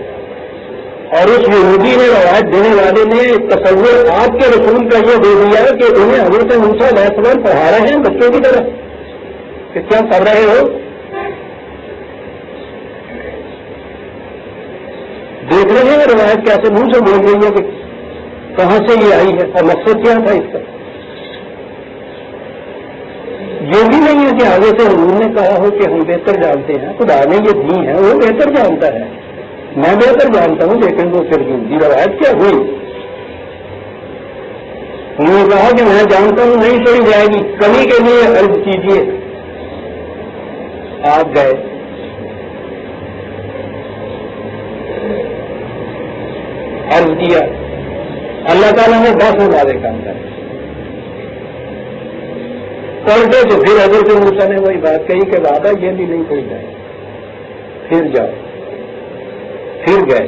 اور اس یہودی نے روایت دینے والے نے تصور آپ کے رسول کا یہ دے دیا کہ انہیں حضرت موسیٰ علیہ السلام پڑھا رہے ہیں بچوں کی طرح کہ کیا کر رہے ہو. دیکھ رہے ہیں روایت کیسے منہ سے بول رہی ہے کہ کہاں سے یہ آئی ہے اور مقصد کیا تھا اس کا. یہ بھی نہیں ہے کہ آگے سے حضور نے کہا ہو کہ ہم بہتر جانتے ہیں. خدا نے یہ دی ہے وہ بہتر جانتا ہے. میں بہتر جانتا ہوں، لیکن وہ پھر کی روایت کیا ہوئی؟ انہوں نے کہا کہ میں جانتا ہوں نہیں چھوڑی جائے گی، کمی کے لیے عرض کیجیے۔ آپ گئے، عرض کیا، اللہ تعالیٰ نے 10 ہزار کام کرے، پلٹے تو پھر حضرت موسیٰ نے وہی بات کہی کہ وعدہ یہ بھی نہیں کوئی جائے، پھر جاؤ، پھر گئے،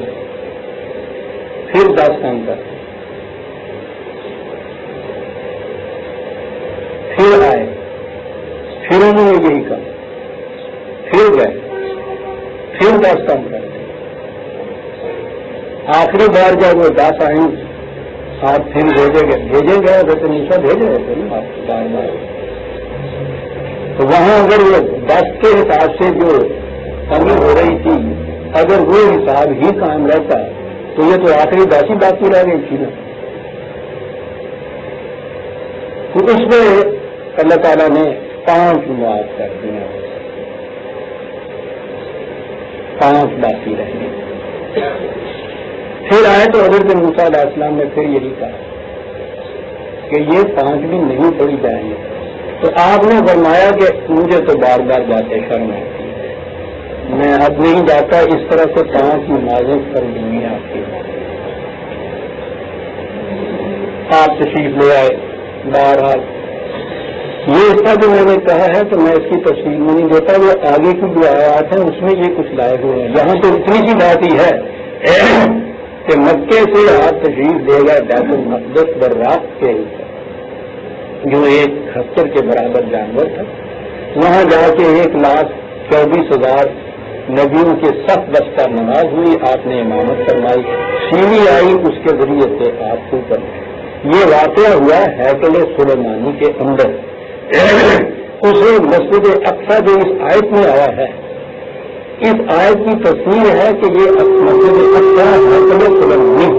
پھر 10 کام کرے، پھر آئے، پھر انہوں نے یہی کہا، پھر گئے، پھر 10 کام کرے، آخری بار جب وہ 10 آئیں آپ پھر بھیجے گئے تو نیچا بھیجے گئے تھے نا آپ بار بار، تو وہاں اگر وہ 10 کے حساب سے جو کمی ہو رہی تھی، اگر وہ حساب ہی قائم رہتا تو یہ تو آخری 10 ہی باقی رہ گئی تھی نا۔ تو اس میں اللہ تعالیٰ نے 5 معاف کر دیا، 5 باقی رہ گئے۔ پھر آئے تو حضرت موسیٰ علیہ السلام نے پھر یہی کہا کہ یہ 5 بھی نہیں پڑی جائیں گے، تو آپ نے فرمایا کہ مجھے تو بار بار جاتے شرم آتی ہے، میں اب نہیں جاتا، اس طرح سے 5 نمازیں کر دوں گی آپ کی۔ آپ تشریف لے آئے، بہرحال یہ حصہ جو میں نے کہا ہے تو میں اس کی تفصیل میں نہیں دیتا، وہ آگے کی جو آیات ہیں اس میں یہ کچھ لائے ہوئے ہیں۔ یہاں تو اتنی سی بات ہی ہے کہ مکے سے آپ تشریف دے گئے بیت المقدس براق کے اوپر، جو ایک خچر کے برابر جانور تھا، وہاں جا کے 1,24,000 نبیوں کے صف بستہ نماز ہوئی، آپ نے امامت فرمائی، سیڑھی آئی اس کے ذریعے سے آپ کے اوپر۔ یہ واقعہ ہوا ہیکل سلیمانی کے اندر، اس مسجد اقصی جو اس آیت میں آیا ہے، اس آیت کی تصویر ہے کہ یہ مسجد اقصی ہیکل سلیمانی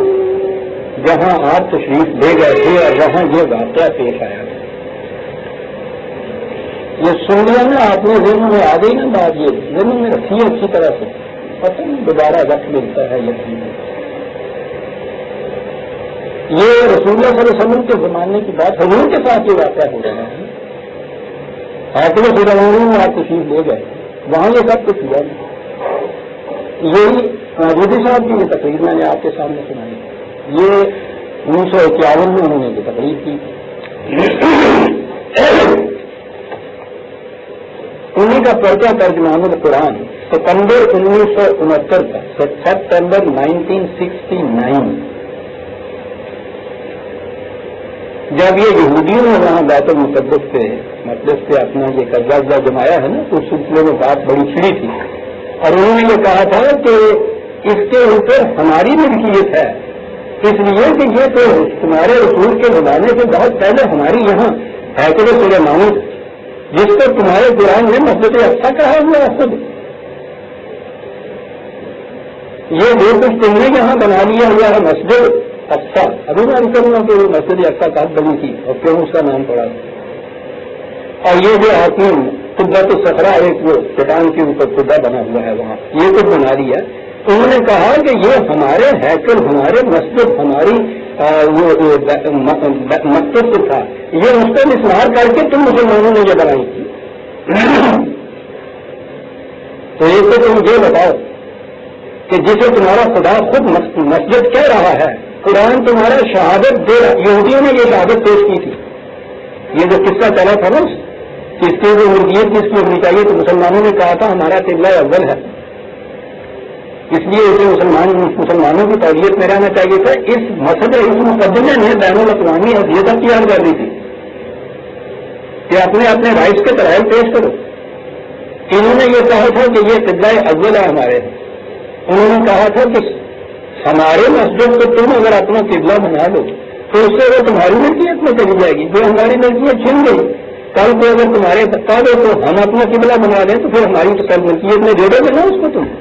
جہاں آپ تشریف لے گئے تھے اور وہاں یہ واقعہ پیش آیا تھا۔ یہ سننے میں آپ نے ذہن میں آ گئی نا بات، یہ ذہن میں رکھی ہے اچھی طرح سے، پتہ نہیں دوبارہ وقت ملتا ہے یا نہیں۔ یہ رسول اللہ صلی اللہ علیہ وسلم کے زمانے کی بات، حضور کے ساتھ یہ واقعہ ہو رہا ہے۔ ہیکل سلیمانی میں آپ تشریف لے گئے، وہاں یہ سب کچھ ہوا۔ یہی مودودی صاحب کی یہ تقریر میں نے آپ کے سامنے سنائی، یہ 1951 میں انہوں نے یہ تقریر کی، انہیں کا پرچہ ترجمان القرآن ستمبر 1969 کا، سپٹمبر 1969، جب یہ یہودیوں نے وہاں بیت المقدس پہ اپنا یہ قبضہ جمایا ہے نا، تو اس سلسلے میں بات بڑی چھڑی تھی، اور انہوں نے یہ کہا تھا کہ اس کے اوپر ہماری ملکیت ہے، اس لیے کہ یہ تو تمہارے رسول کے زمانے سے بہت پہلے ہماری یہاں ہیکل سلیمانی، جس کو تمہارے قرآن میں مسجد اقصی کہا ہوا ہے خود، یہ جو کچھ تم نے یہاں بنا لیا ہوا ہے مسجد اقصی، ابھی میں کروں گا کہ مسجد اقصی کب بنی تھی اور کیوں اس کا نام پڑا، اور یہ جو حکیم قبۃ الصخرہ ایک وہ چٹان کے اوپر قبہ بنا ہوا ہے وہاں، یہ کچھ بنا رہی ہے۔ انہوں نے کہا کہ یہ ہمارے ہیکل، ہمارے مسجد، ہماری مقصد تھا، یہ اس کو مسمار کر کے تم مسلمانوں نے یہ بنائی تھی۔ تو ایک تو تم یہ بتاؤ کہ جسے تمہارا خدا خود مسجد کہہ رہا ہے، قرآن تمہارا شہادت دے رہا، یہودیوں نے یہ شہادت پیش کی تھی، یہ جو قصہ چلا تھا نا کہ اس کی جو ملکیت جس کی ہونی چاہیے، تو مسلمانوں نے کہا تھا ہمارا قبلہ اول ہے، اس لیے اسے مسلمانوں کی تربیت میں رہنا چاہیے تھا۔ اس مسئلے اس مقدمے نے بین الاقوامی حیثیت اختیار کر لی تھی کہ اپنے رائٹس کے دلائل پیش کرو۔ انہوں نے یہ کہا تھا کہ یہ قبلہ اول ہے ہمارے، انہوں نے کہا تھا کہ ہمارے مسجد کو تم اگر اپنا قبلہ بنا لو تو اس سے وہ تمہاری ملکیت میں چلی جائے گی، جو ہماری ملکیت چھن گئی، کل کو اگر تمہارے سکتا دو تو ہم اپنا قبلہ بنا دیں تو پھر ہماری تو کل ملکیت میں جوڑو گے نا اس کو تم۔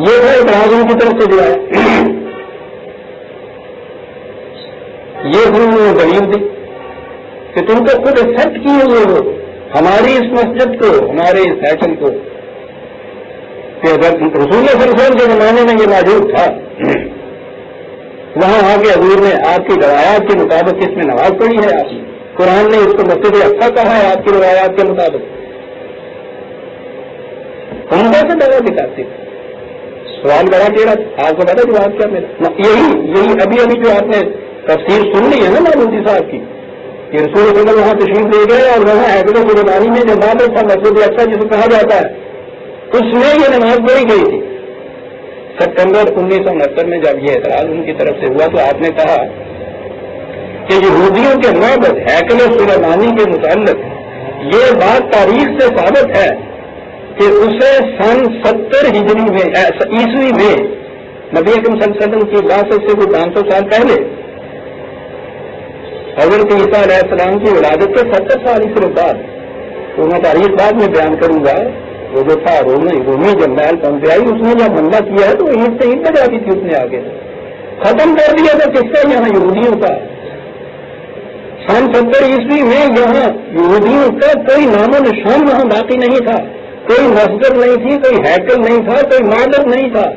یہ ہے اعتراض ان کی طرف سے جو ہے، یہ انہوں نے دلیل دی کہ تم تو خود ایکسپٹ کیے ہوئے ہو ہماری اس مسجد کو، ہمارے اس ہیکل کو، کہ اگر رسول اللہ صلی اللہ علیہ وسلم کے زمانے میں یہ موجود تھا، وہاں آ کے حضور نے آپ کی روایات کے مطابق اس میں نماز پڑھی ہے، آپ قرآن نے اس کو مسجد اقصیٰ کہا ہے آپ کی روایات کے مطابق، عمدہ سے دعویٰ دکھاتے تھے. سوال بڑا ٹیڑھا تھا، آپ کو پتا جواب کیا میرا؟ یہی ابھی جو آپ نے تفسیر سن لی ہے نا مولوی صاحب کی، کہ رسول اللہ وہاں تشریف لے گئے اور وہاں حیدر سلیمانی میں جو بات تھا مسجد اقصیٰ جسے کہا جاتا ہے، اس میں یہ نماز پڑھی گئی تھی. ستمبر 1969 میں جب یہ اعتراض ان کی طرف سے ہوا تو آپ نے کہا کہ یہودیوں کے معبد ہیکل سلیمانی کے متعلق یہ بات تاریخ سے ثابت ہے کہ اسے سن 70 ہجری میں عیسوی میں نبی اکرم صلی اللہ علیہ وسلم کی بعثت سے کوئی 500 سال پہلے حضرت عیسیٰ علیہ السلام کی ولادت کے 70 سال اس بعد، تو میں تاریخ بعد میں بیان کروں گا، وہ جو تھا رومی جنرل پمپیائی، اس نے جب حملہ کیا ہے تو عید سے عید بجا دی تھی، اس نے آگے ختم کر دیا تھا کس سے یہاں یہودیوں کا. سن 70 عیسوی میں یہاں یہودیوں کا کوئی نام و نشان وہاں باقی نہیں تھا، کوئی مسجد نہیں تھی، کوئی ہیکل نہیں تھا، کوئی معبد نہیں تھا.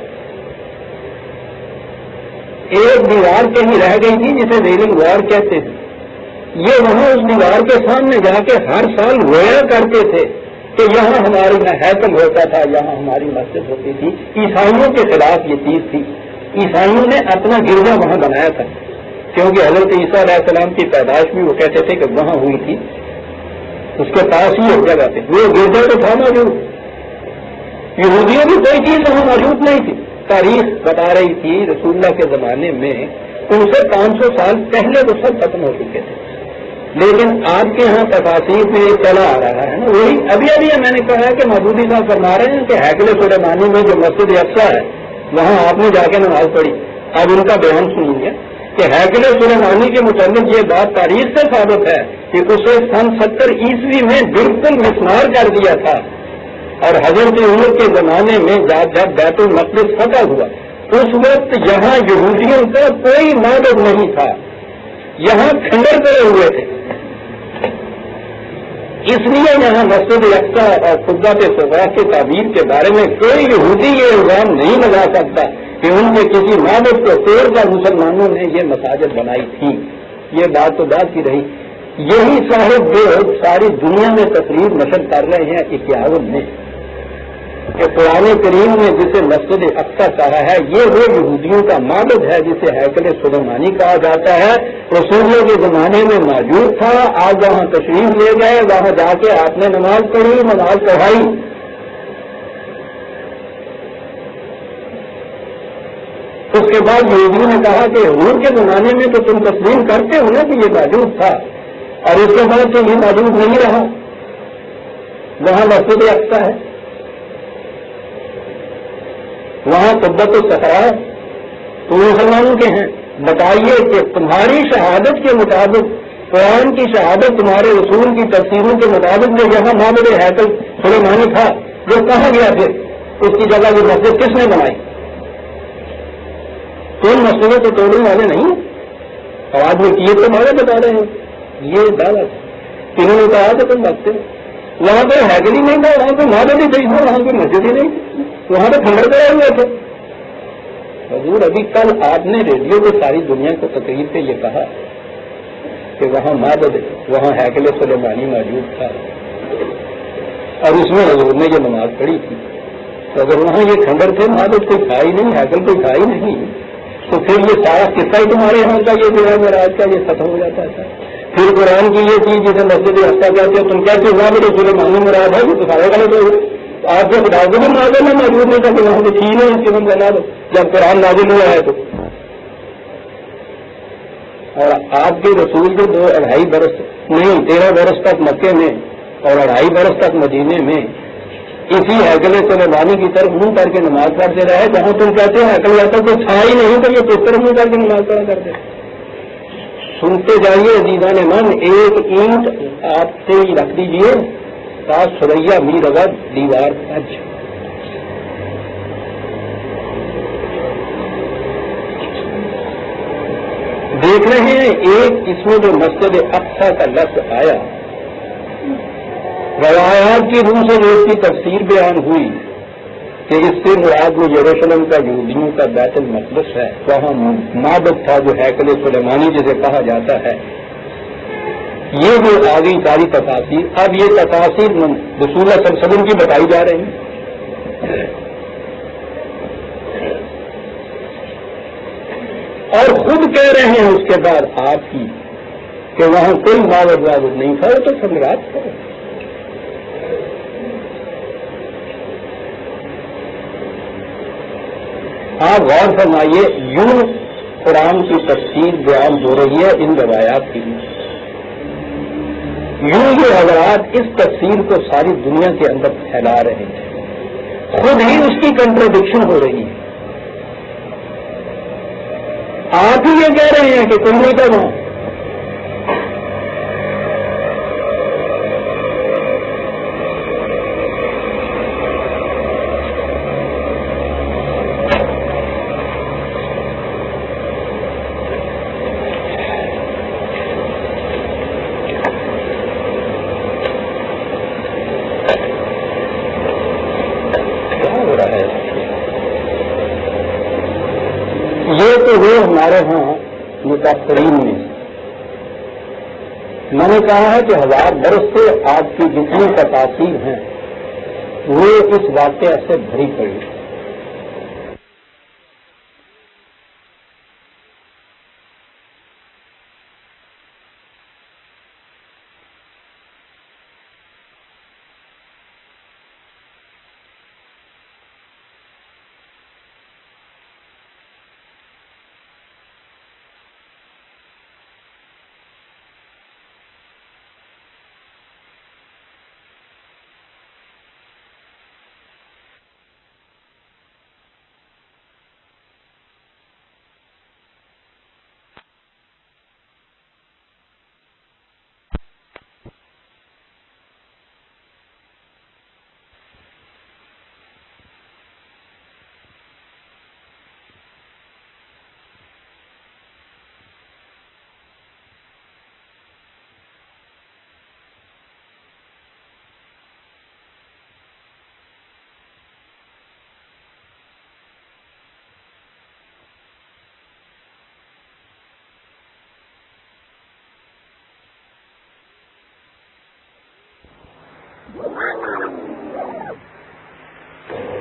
ایک دیوار کہیں رہ گئی تھی جسے ریلنگ وار کہتے تھے. یہ وہاں اس دیوار کے سامنے جا کے ہر سال رویا کرتے تھے کہ یہاں ہماری نہ ہیکل ہوتا تھا، یہاں ہماری مسجد ہوتی تھی. عیسائیوں کے خلاف یہ چیز تھی. عیسائیوں نے اپنا گرجا وہاں بنایا تھا، کیونکہ حضرت عیسیٰ علیہ السلام کی پیدائش بھی وہ کہتے تھے کہ وہاں ہوئی تھی، اس کے پاس ہی ایک جگہ تھی. وہ گرجا تو تھا موجود، یہودیوں کی کوئی چیز وہاں موجود نہیں تھی. تاریخ بتا رہی تھی رسول اللہ کے زمانے میں ان سے 500 سال پہلے وہ سب ختم ہو چکے تھے. لیکن آپ کے ہاں تفاصیر میں چلا آ رہا ہے نا، وہی ابھی میں نے کہا کہ مودودی صاحب فرما رہے ہیں کہ ہیکل سلیمانی میں جو مسجد اقصیٰ ہے وہاں آپ نے جا کے نماز پڑھی. اب ان کا بیان سنیے کہ ہیکل سلیمانی کے متعلق یہ بات تاریخ سے ثابت ہے کہ اسے سن 70 عیسوی میں بالکل مسمار کر دیا تھا. اور حضرت عمر کے زمانے میں جب بیت المقدس فتح ہوا اس وقت یہاں یہودیوں کا کوئی معبد نہیں تھا، یہاں کھنڈر کرے ہوئے تھے. اس لیے یہاں مسجد اقصیٰ اور قبۃ صغریٰ کی تعبیر کے بارے میں کوئی یہودی یہ الزام نہیں لگا سکتا کہ ان کے کسی معبد کو توڑ کر مسلمانوں نے یہ مساجد بنائی تھی. یہ بات تو بات کی رہی. یہی صاحب جو ساری دنیا میں تقریر نشر کر رہے ہیں 51 میں کہ قرآن کریم نے جسے مسجد اقصیٰ کہا ہے یہ وہ یہودیوں کا معبد ہے جسے ہیکل سلیمانی کہا جاتا ہے. رسول کے زمانے میں موجود تھا، آج وہاں تشریف لے گئے، وہاں جا کے آپ نے نماز پڑھی، نماز پڑھائی. اس کے بعد یہودیوں نے کہا کہ حضور کے زمانے میں تو تم تسلیم کرتے ہو نا کہ یہ موجود تھا، اور اس کے بعد تو یہ موجود نہیں رہا، وہاں مسجد اقصیٰ ہے، وہاں قبۃ الصغریٰ تو مسلمانوں کے ہیں. بتائیے کہ تمہاری شہادت کے مطابق، قرآن کی شہادت، تمہارے رسول کی تفسیروں کے مطابق جو یہاں معبد ہیکل سلیمانی تھا جو کہاں گیا پھر اس کی جگہ یہ مسجد کس نے بنائی؟ تم مسئلے تو توڑنے والے نہیں اور آج میں کیے تو مارے بتا رہے ہیں. یہ دعویٰ انہوں نے کہا کہ تم بچتے وہاں پہ ہیکل ہی نہیں تھا، وہاں پہ معبد ہی نہیں تھا، وہاں پہ مسجد ہی نہیں، وہاں پہ کھنڈر کرے ہوئے تھے. حضور ابھی کل آپ نے ریڈیو کو ساری دنیا کو تقریر پہ یہ کہا کہ وہاں معبد، وہاں ہیکل سلیمانی موجود تھا اور اس میں حضور نے یہ نماز پڑھی تھی. تو اگر وہاں یہ کھنڈر تھے، معبد کوئی تھا ہی نہیں، ہیکل کوئی تھا ہی نہیں، تو پھر یہ سارا قصہ ہی تمہارے یہاں کا یہ جو ہے معراج کا یہ ختم ہو جاتا تھا. پھر قرآن کی یہ چیز جسے مسجد اقصیٰ کہتے ہیں تم کہتے ہو معبد سلیمانی مراد ہے، یہ تو سارے غلط ہو گئے. آپ کے خدا کو بھی نازل میں موجود نہیں تھا کہ وہاں سے تھی نہیں اس کے بند بنا دو جب قرآن نازل ہوا ہے تو. اور آپ کے رسول کے 2-2.5 برس نہیں 13 برس تک مکے میں اور 2.5 برس تک مدینے میں اسی ہیکل سلیمانی کی طرف منہ کر کے نماز پڑھتے رہے. جہاں تم کہتے ہیں ہیکل جاتا کوئی تھا ہی نہیں تو یہ کس طرح منہ کر کے نماز پڑھا کرتے. سنتے جائیے عزیزان من، ایک اینٹ آپ سے ہی رکھ دیجیے، سریا میر اگر دیوار اج دیکھ رہے ہیں. ایک اس میں جو مسجد اقصیٰ کا لفظ آیا، روایات کی روح سے جو اس کی تفسیر بیان ہوئی کہ اس سے مراد وہ یروشلم کا یہودیوں کا بیت المقدس ہے، وہاں معبد تھا جو ہیکل سلیمانی جسے کہا جاتا ہے. یہ جو آگئی ساری تفاصیر، اب یہ تفاصیر رسول اللہ صلی اللہ علیہ وسلم کی بتائی جا رہی ہیں اور خود کہہ رہے ہیں اس کے بعد آپ کی کہ وہاں کوئی معبد وابد نہیں تھا، وہ تو خمیرات تھا. آپ غور فرمائیے، یوں قرآن کی تفسیر بیان ہو رہی ہے ان روایات کی، یوں یہ حضرات اس تفسیر کو ساری دنیا کے اندر پھیلا رہے ہیں، خود ہی اس کی کنٹراڈکشن ہو رہی ہے. آپ ہی یہ کہہ رہے ہیں کہ کوئی نہیں تھا وہاں. ہمارے ہاں متاثرین میں نے کہا ہے کہ 1000 برس سے آپ کی جتنی تفاصیر ہیں وہ اس واقعہ سے بھری پڑی.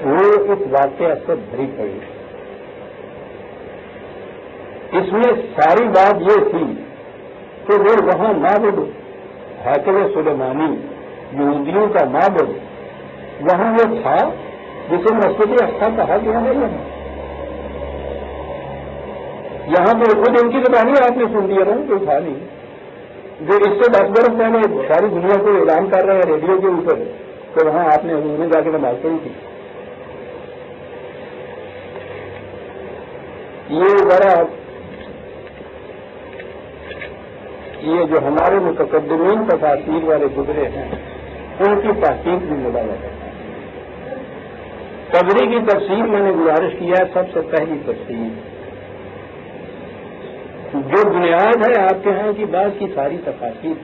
وہ اس واقعہ سے بھری پڑی. اس میں ساری بات یہ تھی کہ وہ وہاں معبد ہیکل سلیمانی یہودیوں کا معبد وہاں وہ تھا جسے مسجد اقصی کہا گیا ہے. یہاں پہ خود ان کی زبانی آپ نے سن لیا نا، کوئی تھا نہیں جو اس سے 10 برس پہلے ساری دنیا کو اعلان کر رہے ہیں ریڈیو کے اوپر، تو وہاں آپ نے حضور میں جا کے نماز پڑھی تھی. یہ جو ہمارے متقدمین تفاسیر والے گزرے ہیں ان کی تحقیق بھی مطالعہ کرتا ہے. قبری کی تفسیر میں نے گزارش کیا ہے سب سے پہلی تفسیر جو بنیاد ہے آپ کے ہاں کی بات کی ساری تفاسیر،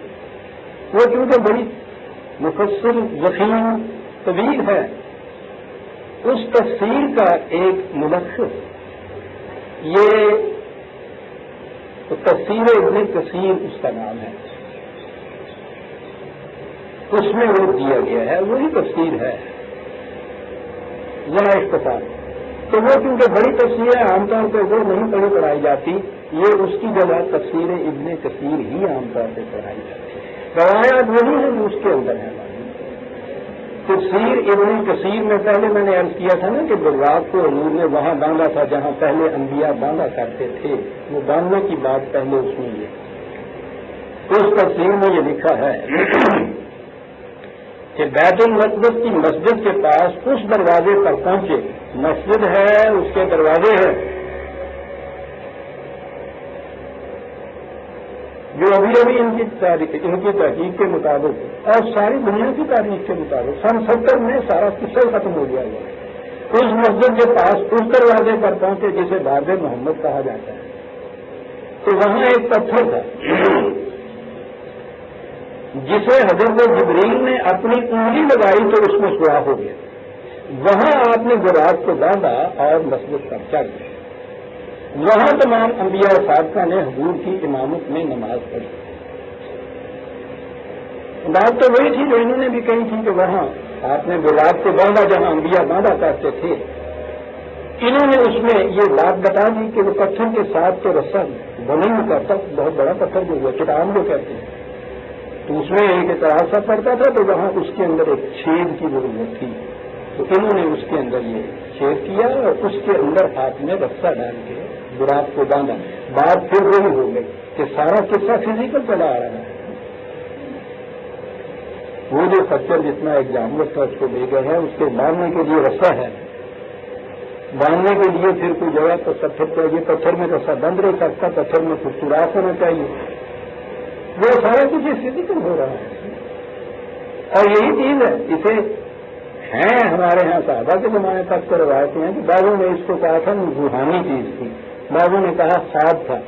وہ چونکہ بڑی مفصل ضخیم طویل ہے، اس تفسیر کا ایک ملخص یہ تفسیر ابن کثیر اس کا نام ہے، اس میں وہ دیا گیا ہے، وہی تفسیر ہے ذرا اختصار. تو وہ چونکہ بڑی تفسیر ہے عام طور پہ وہ نہیں پڑھائی جاتی، یہ اس کی جگہ تفسیر ابن کثیر ہی عام طور پہ پڑھائی جاتی ہے. روایات وہی ہیں جو اس کے اندر ہیں. تفسیر ابن کثیر میں پہلے میں نے عرض کیا تھا نا کہ رات کو حضور نے وہاں باندھا تھا جہاں پہلے انبیاء باندھا کرتے تھے، وہ باندھنے کی بات پہلے اس میں یہ اس تفسیر میں یہ لکھا ہے کہ بیت المقدس کی مسجد کے پاس اس دروازے پر پہنچے، مسجد ہے اس کے دروازے ہیں جو ابھی ان کی تحقیق کے مطابق اور ساری دنیا کی تاریخ کے مطابق سن 70 میں سارا قصہ ختم ہو گیا ہے. اس مسجد کے پاس اس دروازے پر پہنچے جسے باب محمد کہا جاتا ہے، تو وہاں ایک پتھر تھا جسے حضرت جبریل نے اپنی انگلی لگائی تو اس میں سوراخ ہو گیا. وہاں آپ نے براق کو باندھا اور مسجد پر چڑھ گئے. وہاں تمام انبیاء صادقہ نے حضور کی امامت میں نماز پڑھی. بات تو وہی تھی جو انہوں نے بھی کہی تھی کہ وہاں آپ نے براق کو باندھا جہاں انبیاء باندھا کرتے تھے. انہوں نے اس میں یہ بات بتا دی کہ وہ پتھر کے ساتھ تو رسا بلند کرتا، بہت بڑا پتھر جو ہوا چٹان جو کہتے ہیں، تو اس میں ایک اعتراض سا پڑتا تھا، تو وہاں اس کے اندر ایک چھید کی ضرورت تھی. تو انہوں نے اس کے اندر یہ چھید کیا اور اس کے اندر ہاتھ میں رسا ڈال کے براق کو باندھا. بات پھر وہی ہو گئی کہ سارا قصہ فزیکل چلا آ رہا ہے. وہ جو پتھر جتنا ایک جانور تھا اس کو لے گئے ہیں، اس کے باندھنے کے لیے رسا ہے، باندھنے کے لیے پھر کوئی جگہ تو پتھر چاہیے، پتھر میں رسا بند رہ سکتا، پتھر میں کچھ سوراخ ہونا چاہیے. وہ سارا کچھ فزیکل ہو رہا ہے. اور یہی چیز ہے، اسے ہیں ہمارے ہاں صحابہ کے زمانے تک تو روایتیں ہیں کہ بعضوں نے اس کو کہا تھا روحانی چیز تھی، بعضوں نے کہا خواب تھا.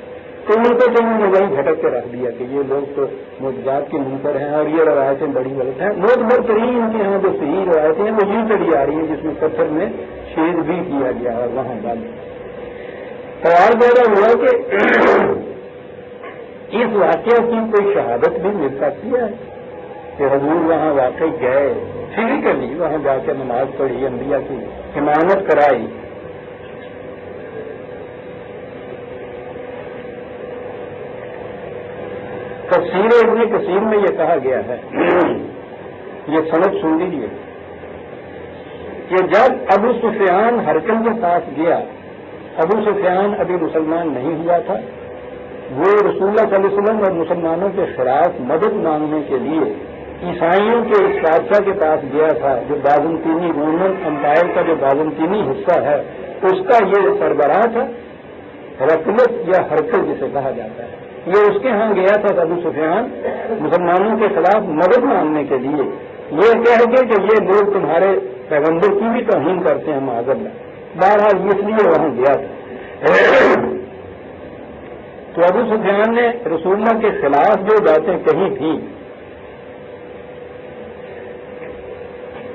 تو ان کو انہوں نے وہیں جھٹک کے رکھ دیا کہ یہ لوگ تو معجزات کے منکر ہیں اور یہ روایتیں بڑی غلط ہیں. معتبر ترین ان کے یہاں جو صحیح روایتیں ہیں وہ یوں چلی آ رہی ہیں جس میں پتھر میں چھید بھی کیا گیا اور وہاں ڈال. سوال پیدا ہوا کہ اس واقعہ کی کوئی شہادت بھی مل سکتی ہے کہ حضور وہاں واقعی گئے، فزیکلی وہاں جا کے نماز پڑھی، انبیاء کی امامت کرائی. تفسیر ابن کثیر میں یہ کہا گیا ہے، یہ سند سن لیجیے، کہ جب ابو سفیان ہرقل کے پاس گیا، ابو سفیان ابھی مسلمان نہیں ہوا تھا، وہ رسول اللہ صلی اللہ علیہ وسلم اور مسلمانوں کے خلاف مدد مانگنے کے لیے عیسائیوں کے اس بادشاہ کے پاس گیا تھا جو بازنطینی رومن امپائر کا جو بازنطینی حصہ ہے اس کا یہ سربراہ تھا، ہرقلس یا ہرقل جسے کہا جاتا ہے. یہ اس کے ہاں گیا تھا ابو سفیان مسلمانوں کے خلاف مدد مانگنے کے لیے، یہ کہہ کے کہ یہ لوگ تمہارے پیغمبر کی بھی توہین کرتے ہیں معاذ اللہ. بہرحال اس لیے وہاں گیا تھا. تو ابو سفیان نے رسول اللہ کے خلاف جو باتیں کہی تھیں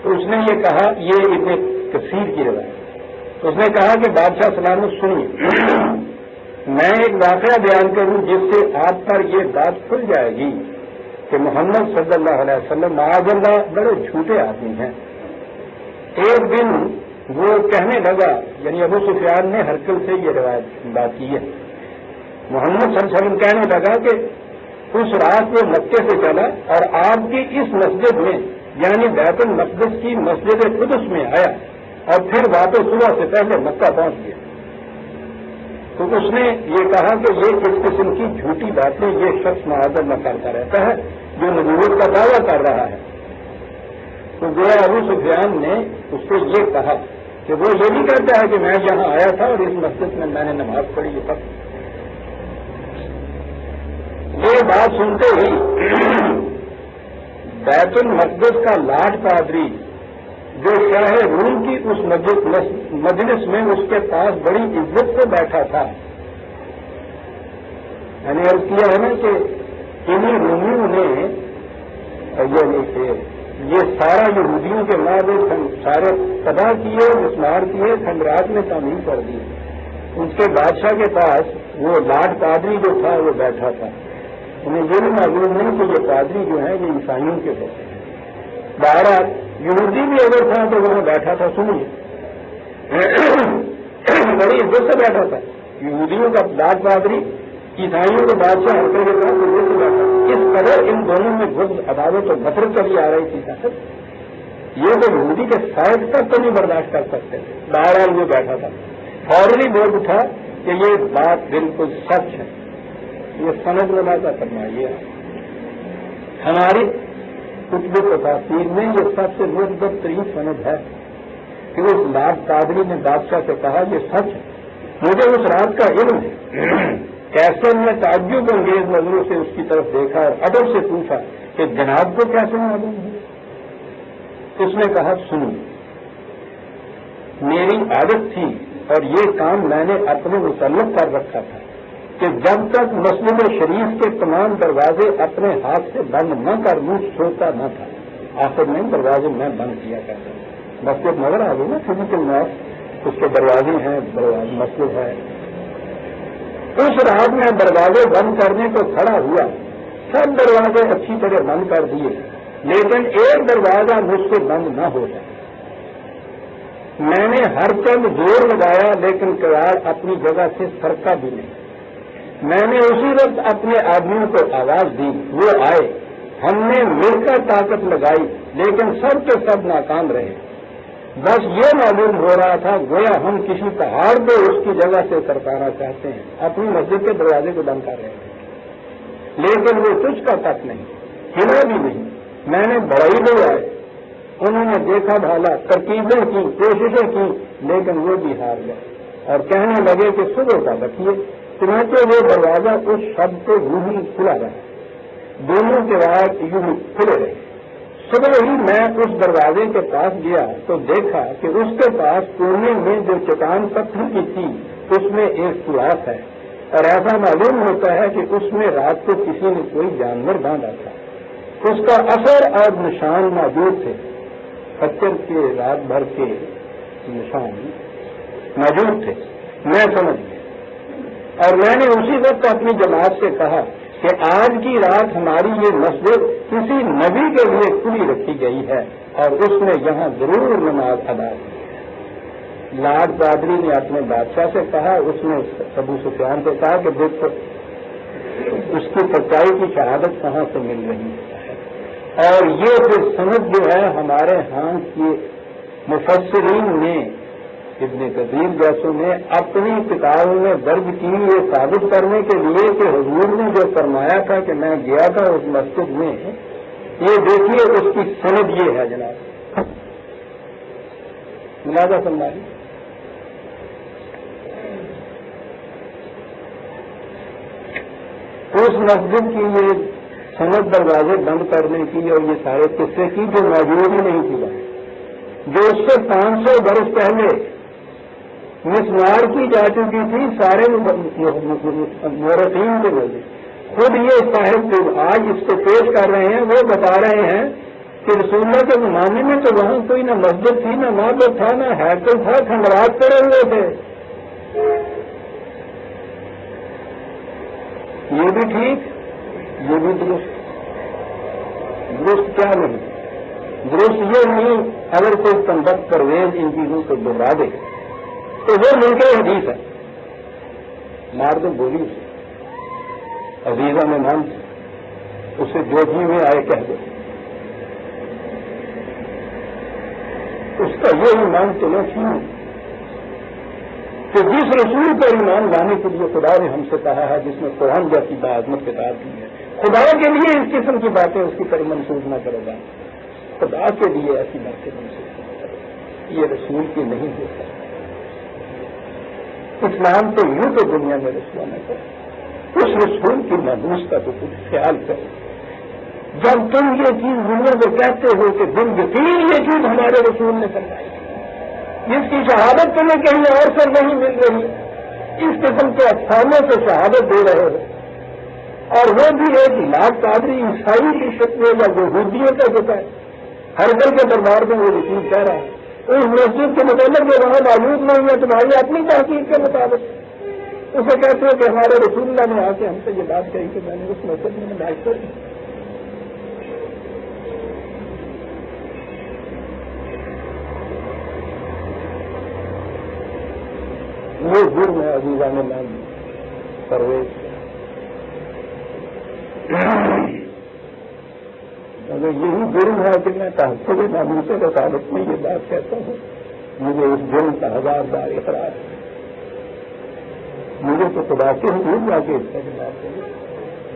تو اس نے یہ کہا، یہ ابن کثیر کی روایت، اس نے کہا کہ بادشاہ سلامت سنیے، میں ایک واقعہ بیان کروں جس سے آپ پر یہ بات کھل جائے گی کہ محمد صلی اللہ علیہ وسلم معاذ اللہ بڑے جھوٹے آدمی ہیں. ایک دن وہ کہنے لگا، یعنی ابو سفیان نے ہرقل سے یہ روایت بات کی ہے، محمد صلی اللہ علیہ وسلم کہنے لگا کہ اس رات وہ مکے سے چلا اور آپ کی اس مسجد میں یعنی بیت المقدس کی مسجد قدس میں آیا اور پھر واپس صبح سے پہلے مکہ پہنچ گیا. تو اس نے یہ کہا کہ یہ اس قسم کی جھوٹی باتیں یہ شخص معاذ اللہ کرتا رہتا ہے جو نبوت کا دعویٰ کر رہا ہے. تو گویا ابو سفیان نے اس سے یہ کہا کہ وہ یہ بھی کہتا ہے کہ میں یہاں آیا تھا اور اس مسجد میں نے نماز پڑھی. یہ بات سنتے ہی بیت المقدس کا لاٹ پادری جو شاہ روم کی اس مجلس میں اس کے پاس بڑی عزت سے بیٹھا تھا، میں نے عرض کیا ہے نا کہ انہیں رومیوں نے یہ سارا یہودیوں کے بعد سارے تباہ کیے، مسمار کیے، کھنڈرات میں تعمیر کر دی. اس کے بادشاہ کے پاس وہ لاٹ پادری جو تھا وہ بیٹھا تھا. انہیں یہ بھی معلوم نہیں کہ یہ پادری جو ہیں یہ عیسائیوں کے ہوتے ہیں. بہرحال یہودی بھی اگر تھا تو وہاں بیٹھا تھا. سنیے، بڑی عزت سے بیٹھا تھا. یہودیوں کا لاٹ پادری، عیسائیوں کے بادشاہ ہرقل کے ساتھ عزت سے بیٹھا. اس قدر ان دونوں میں بغض، عداوت اور نفرت چلی آ رہی تھی. یہ تو یہودی کے سائز تک تو نہیں برداشت کر سکتے تھے. بہرحال وہ بیٹھا تھا. فوراً بول اٹھا کہ یہ بات بالکل سچ ہے. یہ سند میں کا فرمائیے، ہماری کتب تفاسیر میں یہ سب سے مثبت ترین سند ہے کہ اس لاٹ پادری نے بادشاہ سے کہا یہ سچ ہے. مجھے اس رات کا علم ہے. کیسے میں تعجب انگیز نظروں سے اس کی طرف دیکھا اور ادب سے پوچھا کہ جناب کو کیسے معلوم ہے؟ اس نے کہا سنو، میری عادت تھی اور یہ کام میں نے اپنے مسلط کر رکھا تھا کہ جب تک مسجد شریف کے تمام دروازے اپنے ہاتھ سے بند نہ کر لوں سوتا نہ تھا. آخر میں دروازے میں بند کیا کرتا تھا. مسجد نظر آ گئی نا، فزیکل میپ، اس کے دروازے ہیں، مسجد ہے. اس رات میں دروازے بند کرنے کو کھڑا ہوا، سب دروازے اچھی طرح بند کر دیے، لیکن ایک دروازہ مجھ سے بند نہ ہو جائے. میں نے ہر چند زور لگایا لیکن کراڑ اپنی جگہ سے سرکا بھی نہیں. میں نے اسی وقت اپنے آدمیوں کو آواز دی، وہ آئے، ہم نے مل کر طاقت لگائی لیکن سب کے سب ناکام رہے. بس یہ معلوم ہو رہا تھا گویا ہم کسی پہاڑ کو اس کی جگہ سے سرکانا چاہتے ہیں، اپنی مسجد کے دروازے کو بند کر رہے ہیں، لیکن وہ کچھ کا تک نہیں، ہلا بھی نہیں. میں نے بڑائی بڑھائے، انہوں نے دیکھا بھالا، ترکیبیں کی، کوششیں کی، لیکن وہ بھی ہار گئے اور کہنے لگے کہ صبح کا رکھیے. چنانچہ وہ دروازہ اس شب کو یوں ہی کھلا رہا، دونوں کے بعد یوں ہی کھلے رہے. صبح ہی میں اس دروازے کے پاس گیا تو دیکھا کہ اس کے پاس کونے میں جو چٹان پتھر کی تھی اس میں ایک سوراخ ہے، اور ایسا معلوم ہوتا ہے کہ اس میں رات کو کسی نے کوئی جانور باندھا تھا. اس کا اثر اور نشان موجود تھے، پتھر کے رات بھر کے نشان موجود تھے. میں سمجھ گیا اور میں نے اسی وقت اپنی جماعت سے کہا کہ آج کی رات ہماری یہ مسجد کسی نبی کے لیے کھلی رکھی گئی ہے اور اس نے یہاں ضرور نماز ادا کی ہے. لارڈ پادری نے اپنے بادشاہ سے کہا، اس نے ابو سفیان سے کہا کہ دیکھو اس کی سچائی کی شہادت کہاں سے مل رہی ہے. اور یہ جو سند جو ہے ہمارے ہاں کی مفسرین نے، ابن کثیر جیسوں نے اپنی کتابوں میں درج کی، یہ ثابت کرنے کے لیے کہ حضور نے جو فرمایا تھا کہ میں گیا تھا اس مسجد میں، یہ دیکھیے اس کی سند یہ ہے جناب. ملازہ فرمائیے. اس مسجد کی یہ سند دروازے بند کرنے کی اور یہ سارے قصے کی جو موجود ہی نہیں تھی، جو اس سے 500 برس پہلے مسمار کی جا چکی تھی، سارے مورخین کے بولے. خود یہ صاحب جو آج اس کو پیش کر رہے ہیں وہ بتا رہے ہیں کہ رسول اللہ کے زمانے میں تو وہاں کوئی نہ مسجد تھی، نہ معبد تھا، نہ ہیکل تھا، کھنڈرات پڑے ہوئے تھے. یہ بھی ٹھیک، یہ بھی درست. درست کیا نہیں؟ درست یہ نہیں اگر کوئی کنڈکٹ پرویز ان چیزوں کو دوہرا دے تو وہ منکر حدیث ہے. مار دو گولی اسے، عزیزہ میں مان اسے جو بھی میں آئے کہہ دو، اس کا یہ ایمان تو نہ کیوں کہ جس رسول پر ایمان لانے کے لیے خدا نے ہم سے کہا ہے، جس میں قرآن جیسی باعظمت کتاب دی ہے، خدا کے لیے اس قسم کی باتیں اس کی طرف منسوخ نہ کرے گا. خدا کے لیے ایسی باتیں منسوخ نہ کرے گا، یہ رسول کی نہیں ہو سکتی. اسلام تو یوں تو دنیا میں رسوا نہ کرے، اس رسول کی محبوس کا تو کچھ خیال کرے. جب تم یہ چیز دنیا کو کہتے ہو کہ دل یقین یہ چیز ہمارے رسول نے فرمائی، جس کی شہادت تمہیں کہیں اور سے نہیں مل رہی، اس قسم کے افسانوں سے شہادت دے رہے ہو، اور وہ بھی ایک لاکھ قادری عیسائی کی شکل یا یہودیوں کا ہوتا ہے. ہر دل کے دربار میں وہ یقین کہہ رہا ہے. اس مسجد کے متعلق جو وہاں موجود نہیں ہے تمہاری اپنی تحقیق کے مطابق، اسے کہتے ہو کہ ہمارے رسول اللہ نے آ کے ہم سے یہ بات کہی کہ میں نے اس مسجد میں نماز پڑھی. یہ جرم ہے عزیزہ میں نام پرویز. اگر یہی جرم ہے کہ میں تحفظ ناموسے کے تعلق میں یہ بات کہتا ہوں، مجھے اس جرم کا 1000 بار اقرار ہے. مجھے تو خدا کے حضور جا کے اس کا جواب دے،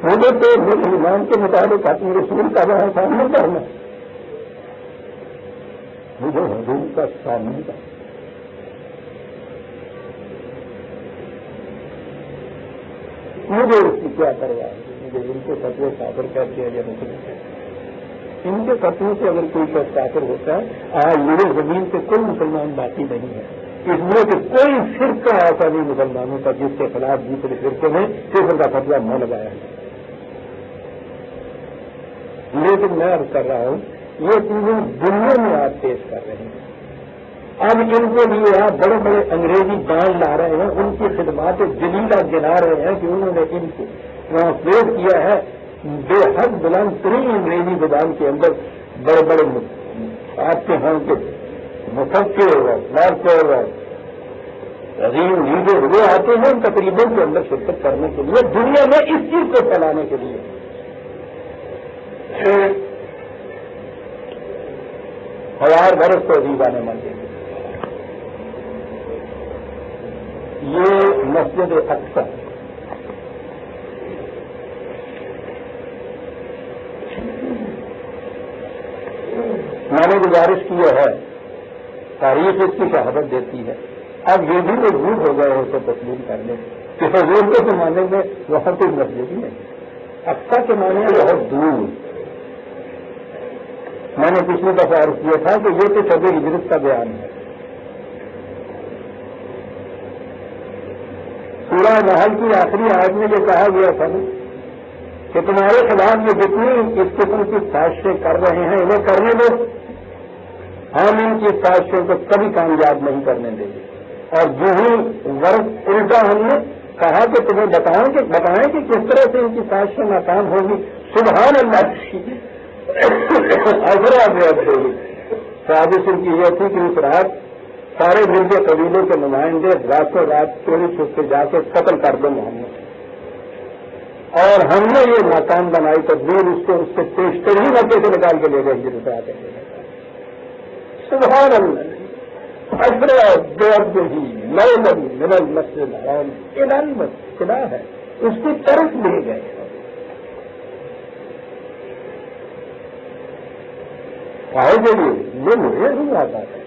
مجھے تو میرے ایمان کے مطابق اپنے رسول کا وہاں سامنے کرنا، مجھے حضور کا سامنے کرنا. مجھے اس کی کیا پرواہ ہے؟ مجھے ان کے فتوے کافر کہتے ہیں یا مسلم کہتے ہیں. ان کے فتووں سے اگر کوئی شخص کافر ہوتا ہے، آج میرے زمین پہ کوئی مسلمان باقی نہیں ہے، اس لیے کہ کوئی فرقہ ایسا نہیں مسلمانوں کا جس کے خلاف دوسرے فرقے میں کفر کا فتویٰ نہ لگایا ہے. لیکن میں عرض کر رہا ہوں یہ چیزیں دنیا میں آپ پیش کر رہے ہیں، اب ان کے لیے آپ بڑے بڑے انگریزی دان لا رہے ہیں، ان کی خدمات جلیلہ گنا رہے ہیں کہ انہوں نے ان کو ٹرانسلیٹ کیا ہے بے حد بلند ترین انگریزی زبان کے اندر بڑے بڑے آپ کے ہاں کے مفکر اور عظیم لیڈر وہ آتے ہیں ان تقریبوں کے اندر شرکت کرنے کے لیے، دنیا میں اس چیز کو پھیلانے کے لیے۔ ہزار برس کو عزیز آنے مانگے یہ مسجد اقصی میں نے گزارش کی ہے، تاریخ اس کی شہادت دیتی ہے، اب یہ بھی مجبور ہو گئے اسے تسلیم کرنے کہ حضور کے زمانے میں وہاں کوئی مسجد ہی نہیں، اقصی کے معنی بہت دور۔ میں نے پچھلی دفعہ عرض کیا تھا کہ یہ تو شب ہجرت کا بیان ہے۔ سورہ نحل کی آخری آیت میں یہ کہا گیا تھا کہ تمہارے خلاف یہ جتنی اس قسم کی سازشیں کر رہے ہیں انہیں کرنے دو، ہم ان کی سازشوں کو کبھی کامیاب نہیں کرنے دیں گے۔ اور جو ہی ورق الٹا ہم نے کہا کہ تمہیں بتائیں کہ کس طرح سے ان کی سازشیں ناکام ہوگی، سبحان اللہ کی سازش ان کی یہ تھی کہ اس رات سارے دن کے قبیلوں کے نمائندے راتوں رات چوری چھپ کے جا کے قتل کر دو محمد، اور ہم نے یہ ناکام بنائی تدبیر اس کو اس سے پیشتر ہی موقع سے نکال کے لے گئے جن سے آتے ہیں۔ سبحان اللہ مسجد خدا ہے اس کی طرف لے گئے۔ کھائے کے لیے یہ مجھے نہیں آتا ہے،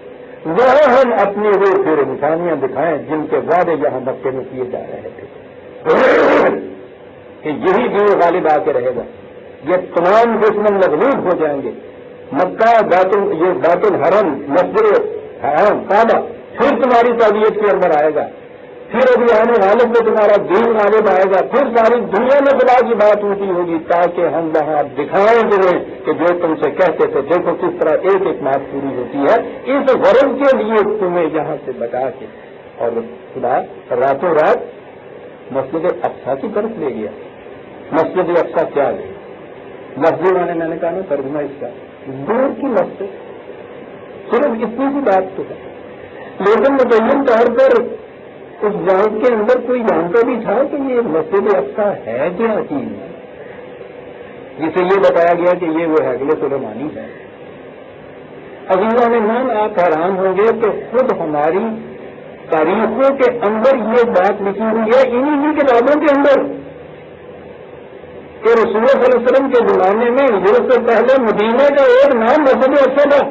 وہاں ہم اپنی وہ پھر نشانیاں دکھائیں جن کے وعدے یہاں مکے میں کیے جا رہے تھے کہ یہی دین غالب آ کے رہے گا، یہ تمام دشمن مغلوب ہو جائیں گے، مکہ یہ بیت الحرم مسجد حرام کعبہ پھر تمہاری طبیعت کے اندر آئے گا، پھر ابھی آنے والے میں تمہارا دین غالب آئے گا، پھر ساری دنیا میں خدا کی بات اونچی ہوگی تاکہ ہم وہاں دکھائیں تمہیں کہ جو تم سے کہتے تھے دیکھو کس طرح ایک ایک بات پوری ہوتی ہے۔ اس غرض کے لیے تمہیں یہاں سے بتا کے اور خدا راتوں رات مسجد اقصی کی طرف لے گیا۔ مسجد اقصی کیا ہے؟ مسجد میں نے کہا نا ترجمہ اس کا دور کی مسجد، صرف اتنی سی بات تو ہے، لیکن متعین طور پر اس جان کے اندر کوئی جانتا بھی تھا کہ یہ مسجد اقصی ہے کیا چیز، جسے یہ بتایا گیا کہ یہ وہ ہیکل سلیمانی ہے۔ عزیزان مان آپ حیران ہوں گے کہ خود ہماری تاریخوں کے اندر یہ بات لکھی ہوئی ہے انہی کتابوں کے اندر کہ رسول اللہ صلی اللہ علیہ وسلم کے زمانے میں ہجرت سے پہلے مدینہ کا ایک نام مسجد اقصی تھا۔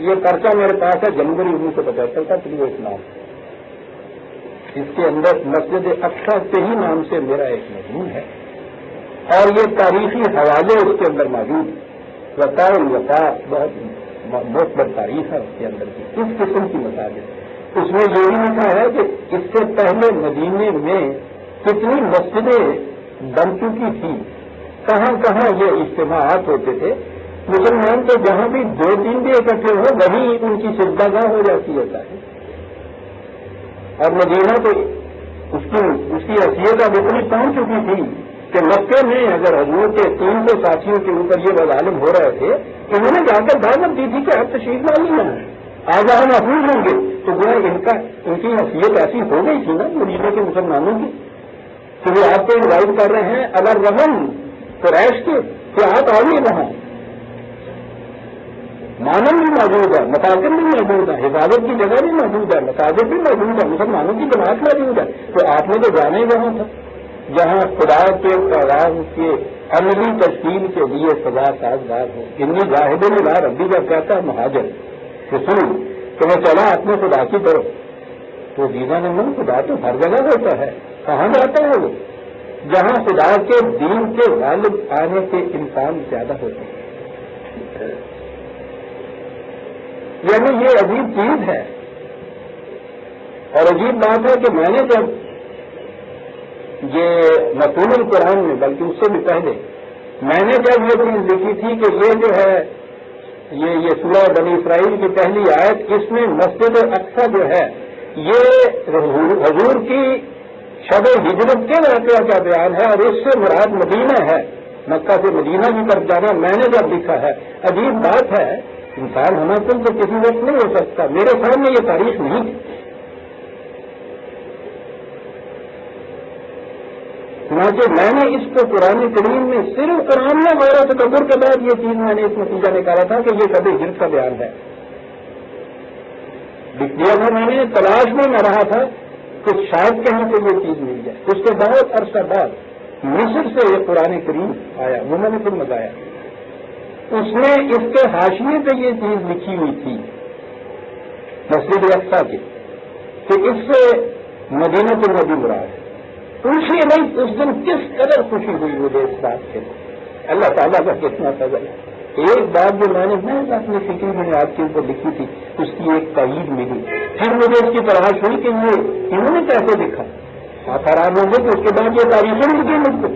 یہ پرچہ میرے پاس ہے جنوری 1975 کا طلوع اسلام، اس کے اندر مسجد اقصی کے ہی نام سے میرا ایک مضمون ہے، اور یہ تاریخی حوالے اس کے اندر موجود ہیں۔ وفا الوفا بہت بڑی تاریخ ہے اس کے اندر کی، کس قسم کی مساجد۔ اس میں یہ بھی لکھا ہے کہ اس سے پہلے مدینے میں کتنی مسجدیں بن چکی تھی، کہاں کہاں یہ اجتماعات ہوتے تھے۔ مسلمان تو جہاں بھی 2-3 بھی اکٹھے ہو وہیں ان کی سجدہ گاہ ہو جاتی ہے صاحب۔ اور مدینہ تو اس کی حیثیت اب اتنی پہنچ چکی تھی کہ مکے میں اگر حضور کے 300 ساتھیوں کے اوپر یہ مظالم ہو رہے تھے، انہوں نے جا کر دعوت دی تھی کہ آپ تشریف لا لینا ہے، آج ہم محفوظ ہوں گے، تو گویا ان کی حیثیت ایسی ہو گئی تھی نا مدینہ کے مسلمانوں کی کہ وہ آپ کو انوائٹ کر رہے ہیں اگر رحم قریش کے کہ آپ آئیے وہاں۔ مانن بھی موجود ہے، مساجد بھی موجود ہے، حفاظت کی جگہ بھی موجود ہے، مساجد بھی موجود ہے، مسلمانوں کی جماعت موجود ہے، تو آپ نے تو جانا ہی وہاں تھا جہاں خدا کے پیغام کے عملی تشکیل کے لیے سزا سازگار ہو۔ انی جاہد اللہ ربی کا کہتا ہے مہاجر کہ سن کہ میں چلا اپنے خدا کی طرف، تو دینا نمبر خدا تو ہر جگہ ہوتا ہے، کہاں جاتا ہے وہ؟ جہاں خدا کے دین کے غالب آنے کے امکان زیادہ ہوتے ہیں۔ یعنی یہ عجیب چیز ہے، اور عجیب بات ہے کہ میں نے جب یہ مفہوم القرآن میں بلکہ اس سے بھی پہلے میں نے جب یہ چیز لکھی تھی کہ یہ جو ہے یہ سورہ بنی اسرائیل کی پہلی آیت، اس میں مسجد اقصی جو ہے یہ حضور کی شب ہجرت کے واقعہ کا بیان ہے، اور اس سے مراد مدینہ ہے، مکہ سے مدینہ کی طرف جانا میں نے جب لکھا ہے۔ عجیب بات ہے، انسان ہماکن تو کسی وقت نہیں ہو سکتا، میرے سامنے یہ تاریخ نہیں تھی، چنانچہ میں نے اس کو قرآن کریم میں صرف قرآن میں غور و تدبر کے بعد یہ چیز میں نے اس نتیجہ نکالا تھا کہ یہ شب ہجرت کا بیان ہے۔ لکھ دیا تھا میں نے، تلاش میں نہ رہا تھا کہ شاید کہیں سے یہ چیز مل جائے۔ اس کے بہت عرصہ بعد مصر سے یہ قرآن کریم آیا، وہ میں نے پھر منگایا، اس میں اس کے حاشیے پہ یہ چیز لکھی ہوئی تھی مسجد اقصی کی کہ اس سے مدینہ النبی مراد ہے۔ پوچھیے نہیں اس دن کس قدر خوشی ہوئی مجھے اس بات سے، اللہ تعالیٰ کا کتنا فضل ہے۔ ایک بات جو میں نے اپنی فکری بنیاد کے اوپر لکھی تھی اس کی ایک تائید ملی، پھر مجھے اس کی تلاش ہوئی کہ یہ انہوں نے کیسے لکھا، آپ حیران ہوں گے کہ اس کے بعد یہ تاریخیں مل گئی مجھ کو،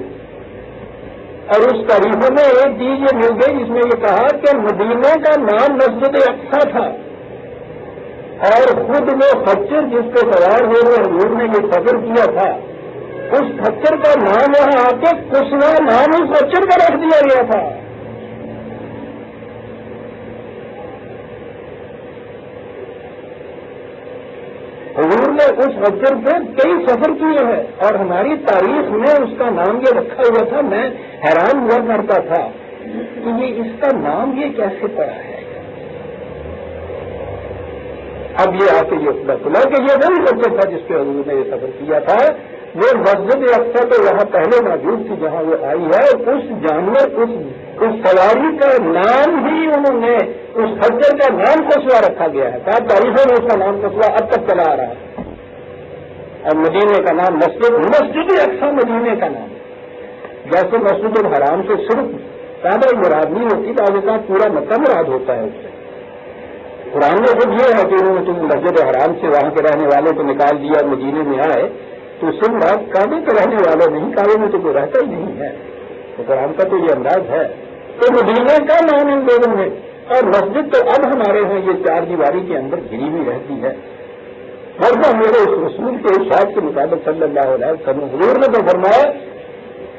اور اس تاریخوں میں ایک چیز یہ مل گئی جس میں یہ کہا کہ مدینے کا نام مسجد اقصی تھا، اور خود وہ خچر جس پہ سوار ہو کر حضور نے یہ سفر کیا تھا اس خچر کا نام وہاں آ کے کسوا نام اس خچر کا رکھ دیا گیا تھا۔ حضور نے اس خچر پہ کئی سفر کیے ہیں اور ہماری تاریخ میں اس کا نام یہ رکھا ہوا تھا۔ میں حیران ہوا کرتا تھا کہ یہ اس کا نام یہ کیسے پڑا ہے۔ اب یہ آ کے یہ پتا چلا کہ یہ وہی خچر تھا جس پہ حضور نے یہ سفر کیا تھا۔ وہ مسجد اقصی تو یہاں پہلے موجود تھی جہاں وہ آئی ہے، اس جانور اس سواری کا نام ہی انہوں نے اس خچر کا نام کسوا رکھا گیا ہے، سات تاریخوں میں اس کا نام کسوا اب تک چلا آ رہا ہے، اور مدینے کا نام مسجد اقصی مدینے کا نام، جیسے مسجد الحرام سے صرف کعبہ مراد نہیں ہوتی، بعض اوقات پورا مکہ مراد ہوتا ہے۔ اس سے قرآن میں خود یہ ہے کہ انہوں نے تم مسجد الحرام سے وہاں کے رہنے والوں کو نکال دیا، مدینے میں آئے، تو سن بات کعبے کے رہنے والے نہیں، کعبے میں تو کوئی رہتا ہی نہیں ہے، تو قرآن کا تو یہ انداز ہے۔ تو مدینے کا نام ان لوگوں نے، اور مسجد تو اب ہمارے ہیں یہ چار دیواری کے اندر گھری ہوئی رہتی ہے، ورنہ میرے اس رسول کے ارشاد کے مطابق صلی اللہ علیہ وسلم حضور نے تو فرمایا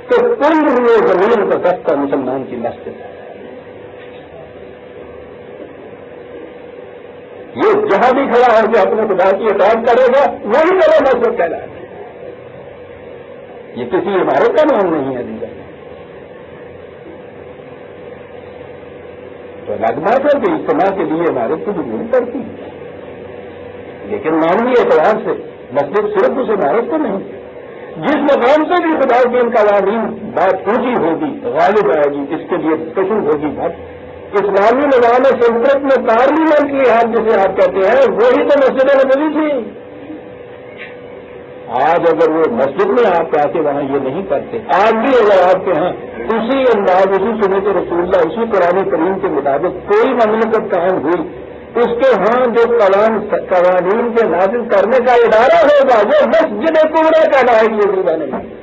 کہ کل ہوئے زمین کا سستا مسلمان کی مسجد ہے، یہ جہاں بھی کھڑا ہے کہ اپنے خدا کی اطاعت کرے گا وہی میرا مسجد کہلاتا ہے، یہ کسی عمارت کا نام نہیں ہے دیگر۔ تو الگ بات ہے کہ اجتماع کے لیے عمارت کی ضرورت پڑتی ہے، لیکن مانوی اعتبار سے مسجد صرف اس عمارت کو نہیں، جس مقام سے بھی خدا کے ان قوانین بات اونچی ہوگی غالب آئے گی، اس کے لیے ڈسکشن ہوگی بات۔ اسلامی نظام سلطنت میں پارلیمنٹ کی حد جسے آپ کہتے ہیں وہی تو مسجد نبوی تھی۔ آج اگر وہ مسجد میں آپ کے آتے وہاں یہ نہیں کرتے، آج بھی اگر آپ کے ہاں اسی انداز اسی سنت رسول اللہ اسی قرآن کریم کے مطابق کوئی مملکت قائم ہوئی، اس کے ہاں جو قوانین کے نافذ کرنے کا ادارہ ہوگا وہ مسجد کبریٰ کہلائے گی یہ زبانیں۔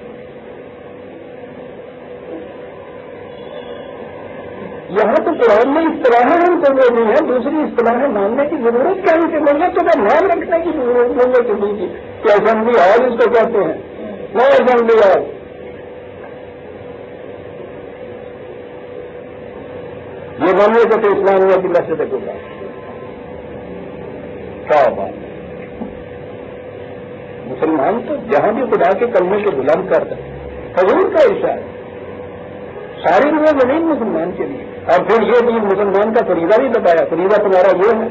یہاں تو قرآن میں اصطلاحیں ہم کو وہ نہیں ہے، دوسری اصطلاحیں ماننے کی ضرورت کیا ہے کہ ملت کو نام رکھنے کی ضرورت ملت کی نہیں کہ اسمبلی ہال اس کو کہتے ہیں، نہ اسمبلی ہال، یہ مملکت اسلامیہ کی مسجد کبریٰ، کیا بات۔ مسلمان تو جہاں بھی خدا کے کلمے کو بلند کرتا ہے، حضور کا ارشاد ساری روح زمین مسلمان کے لیے، اور پھر یہ چیز مسلمان کا فریضہ بھی بتایا، فریضہ تمہارا یہ ہے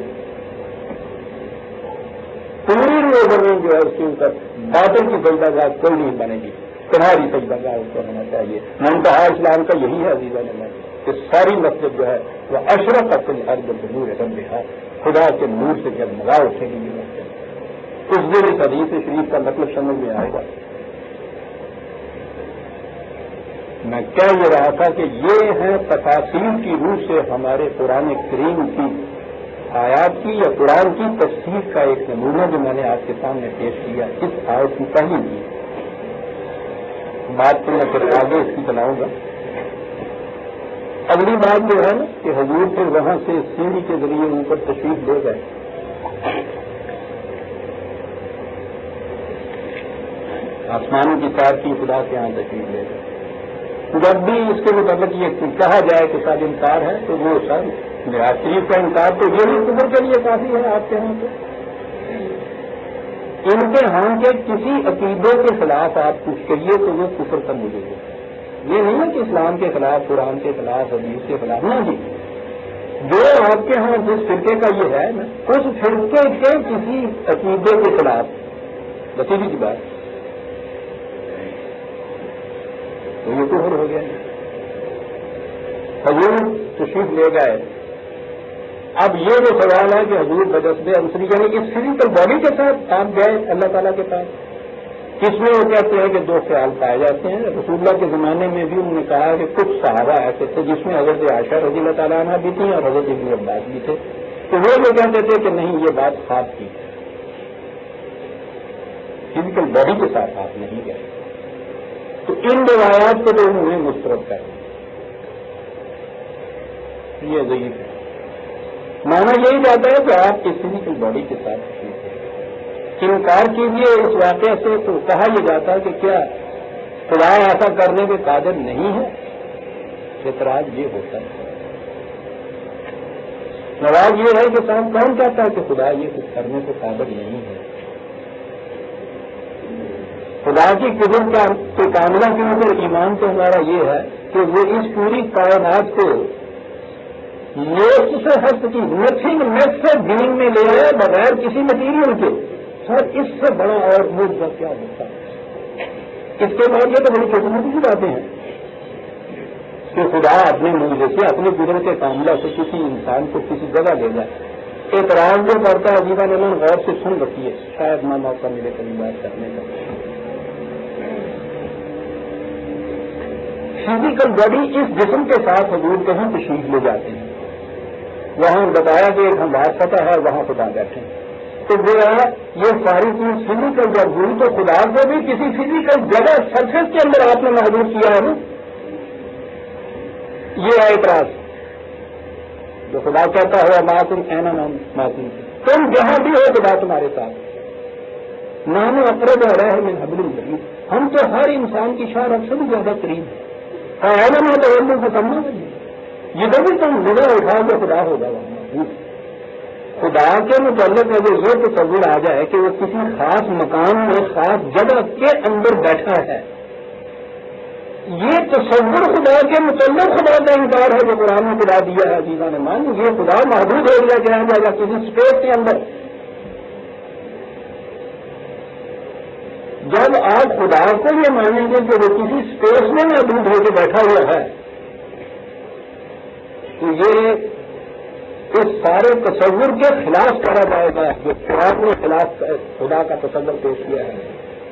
پوری روح زمین جو ہے اس کے اوپر باطل کی سجدہ گاہ کوئی نہیں بنے گی، تمہاری سجدہ گاہ اس پر ہونا چاہیے۔ منتہا اسلام کا یہی ہے عزیزان اللہ کہ ساری مسجد جو ہے وہ اشرفت الارض بنور ربھا، خدا کے نور سے جگمگا اٹھے گی یہ مسجد۔ اس دن اس حدیث شریف کا مطلب سمجھ میں آئے گا۔ میں کہہ یہ رہا تھا کہ یہ ہیں تفاصیل کی روح سے ہمارے قرآن کریم کی آیات کی یا قرآن کی تفسیر کا ایک نمونہ جو میں نے آپ کے سامنے پیش کیا اس آیت کی پہلی کی بات تو میں پھر آگے اس کی بناؤں گا۔ اگلی بات جو ہے نا کہ حضور پھر وہاں سے سیڑھی کے ذریعے اوپر تشریف لے گئے، آسمانوں کی ساتھ کی خدا کے یہاں تشریف لے گئے۔ جب بھی اس کے متعلق یہ کہا جائے کہ سب انکار ہے تو وہ سب میراج شریف کا انکار تو یہ بھی کفر کے لیے کافی ہے آپ کے ہاں سے۔ ان کے ہاں کے کسی عقیدے کے خلاف آپ کچھ کریے تو وہ کفر کا مجھے ہے۔ یہ نہیں ہے کہ اسلام کے خلاف، قرآن کے خلاف، حدیث کے خلاف، نہ جی، جو آپ کے ہاں جس فرقے کا یہ ہے نا، اس فرقے کے کسی عقیدے کے خلاف بتیجی کی بات تو یہ کفر ہو گیا۔ حضور تشریف لے گئے۔ اب یہ جو سوال ہے کہ حضور بجسد انصری یعنی اس فزیکل باڈی کے ساتھ آپ گئے اللہ تعالیٰ کے پاس، کس میں وہ کہتے ہیں کہ دو خیال پائے جاتے ہیں۔ رسول اللہ کے زمانے میں بھی انہوں نے کہا کہ کچھ صحابہ ایسے تھے جس میں حضرت عائشہ رضی اللہ تعالیٰ عنہ بھی تھیں اور حضرت ابن عباس بھی تھے، تو وہ جو کہتے تھے کہ نہیں یہ بات خواب کی، فزیکل باڈی کے ساتھ آپ نہیں گئے، تو ان روایات کو تو انہوں نے مسترد کر دیا، یہ ضعیف ہے۔ مانا یہی جاتا ہے کہ آپ کی فزیکل باڈی کے ساتھ انکار کیجیے اس واقعے سے، تو کہا یہ جاتا ہے کہ کیا خدا ایسا کرنے کے قادر نہیں ہے؟ اعتراض یہ ہوتا ہے، سوال یہ ہے کہ صاحب کون کہتا ہے کہ خدا یہ کچھ کرنے کے قادر نہیں ہے؟ خدا کی قدرت کے کاملہ کے اندر ایمان تو ہمارا یہ ہے کہ وہ اس پوری کائنات کو نیکسٹ سے ہست کی نتھنگ نیکسٹ سے بینگ میں لے رہے بغیر کسی مٹیریل کے، سر اس سے بڑا اور معجزہ کیا ہوتا ہے؟ اس کے بعد یہ تو بڑی چھوٹی موٹی سی باتیں ہیں کہ خدا اپنے معجزے سے اپنی قدرت کے کاملہ سے کسی انسان کو کسی جگہ لے جائے۔ اعتراض جو کرتا ہے عزیزہ نے غور سے سن رکھیے، شاید نہ موقع ملے کبھی بات کرنے کا۔ فزیکل باڈی اس جسم کے ساتھ حضور کہیں تشریف لے جاتے ہیں، وہاں بتایا کہ ایک ہموار سطح ہے وہاں خدا بیٹھے ہیں، تو وہ یہ ساری چیز فزیکل جب ہوئی تو خدا کو بھی کسی فزیکل جگہ سرفیس کے اندر آپ نے محدود کیا ہے نا، یہ ہے اعتراض جو خدا کہتا ہے ماسن اینا نام ماسن، تم جہاں بھی ہو خدا تمہارے ساتھ، نام اقرب رہے من حبل الورید، ہم تو ہر انسان کی شاہ سے بھی زیادہ قریب ہے، اینا میں تو علم سے کم نہ جدھر بھی تم جگہ اٹھاؤ گے خدا ہوگا وہاں۔ خدا کے متعلق اگر یہ تصور آ جائے کہ وہ کسی خاص مقام میں خاص جگہ کے اندر بیٹھا ہے، یہ تصور خدا کے متعلق خدا کا انکار ہے جو قرآن میں خدا دیا ہے عزیزاں نے مان، یہ خدا محدود ہو گیا کہ جائے گا کسی اسپیس کے اندر۔ جب آپ خدا کو یہ مانیں گے کہ وہ کسی اسپیس میں محدود ہو کے بیٹھا ہوا ہے تو یہ اس سارے تصور کے خلاف کرا جائے گا جو قرآن نے خلاف خدا کا تصور پیش کیا ہے۔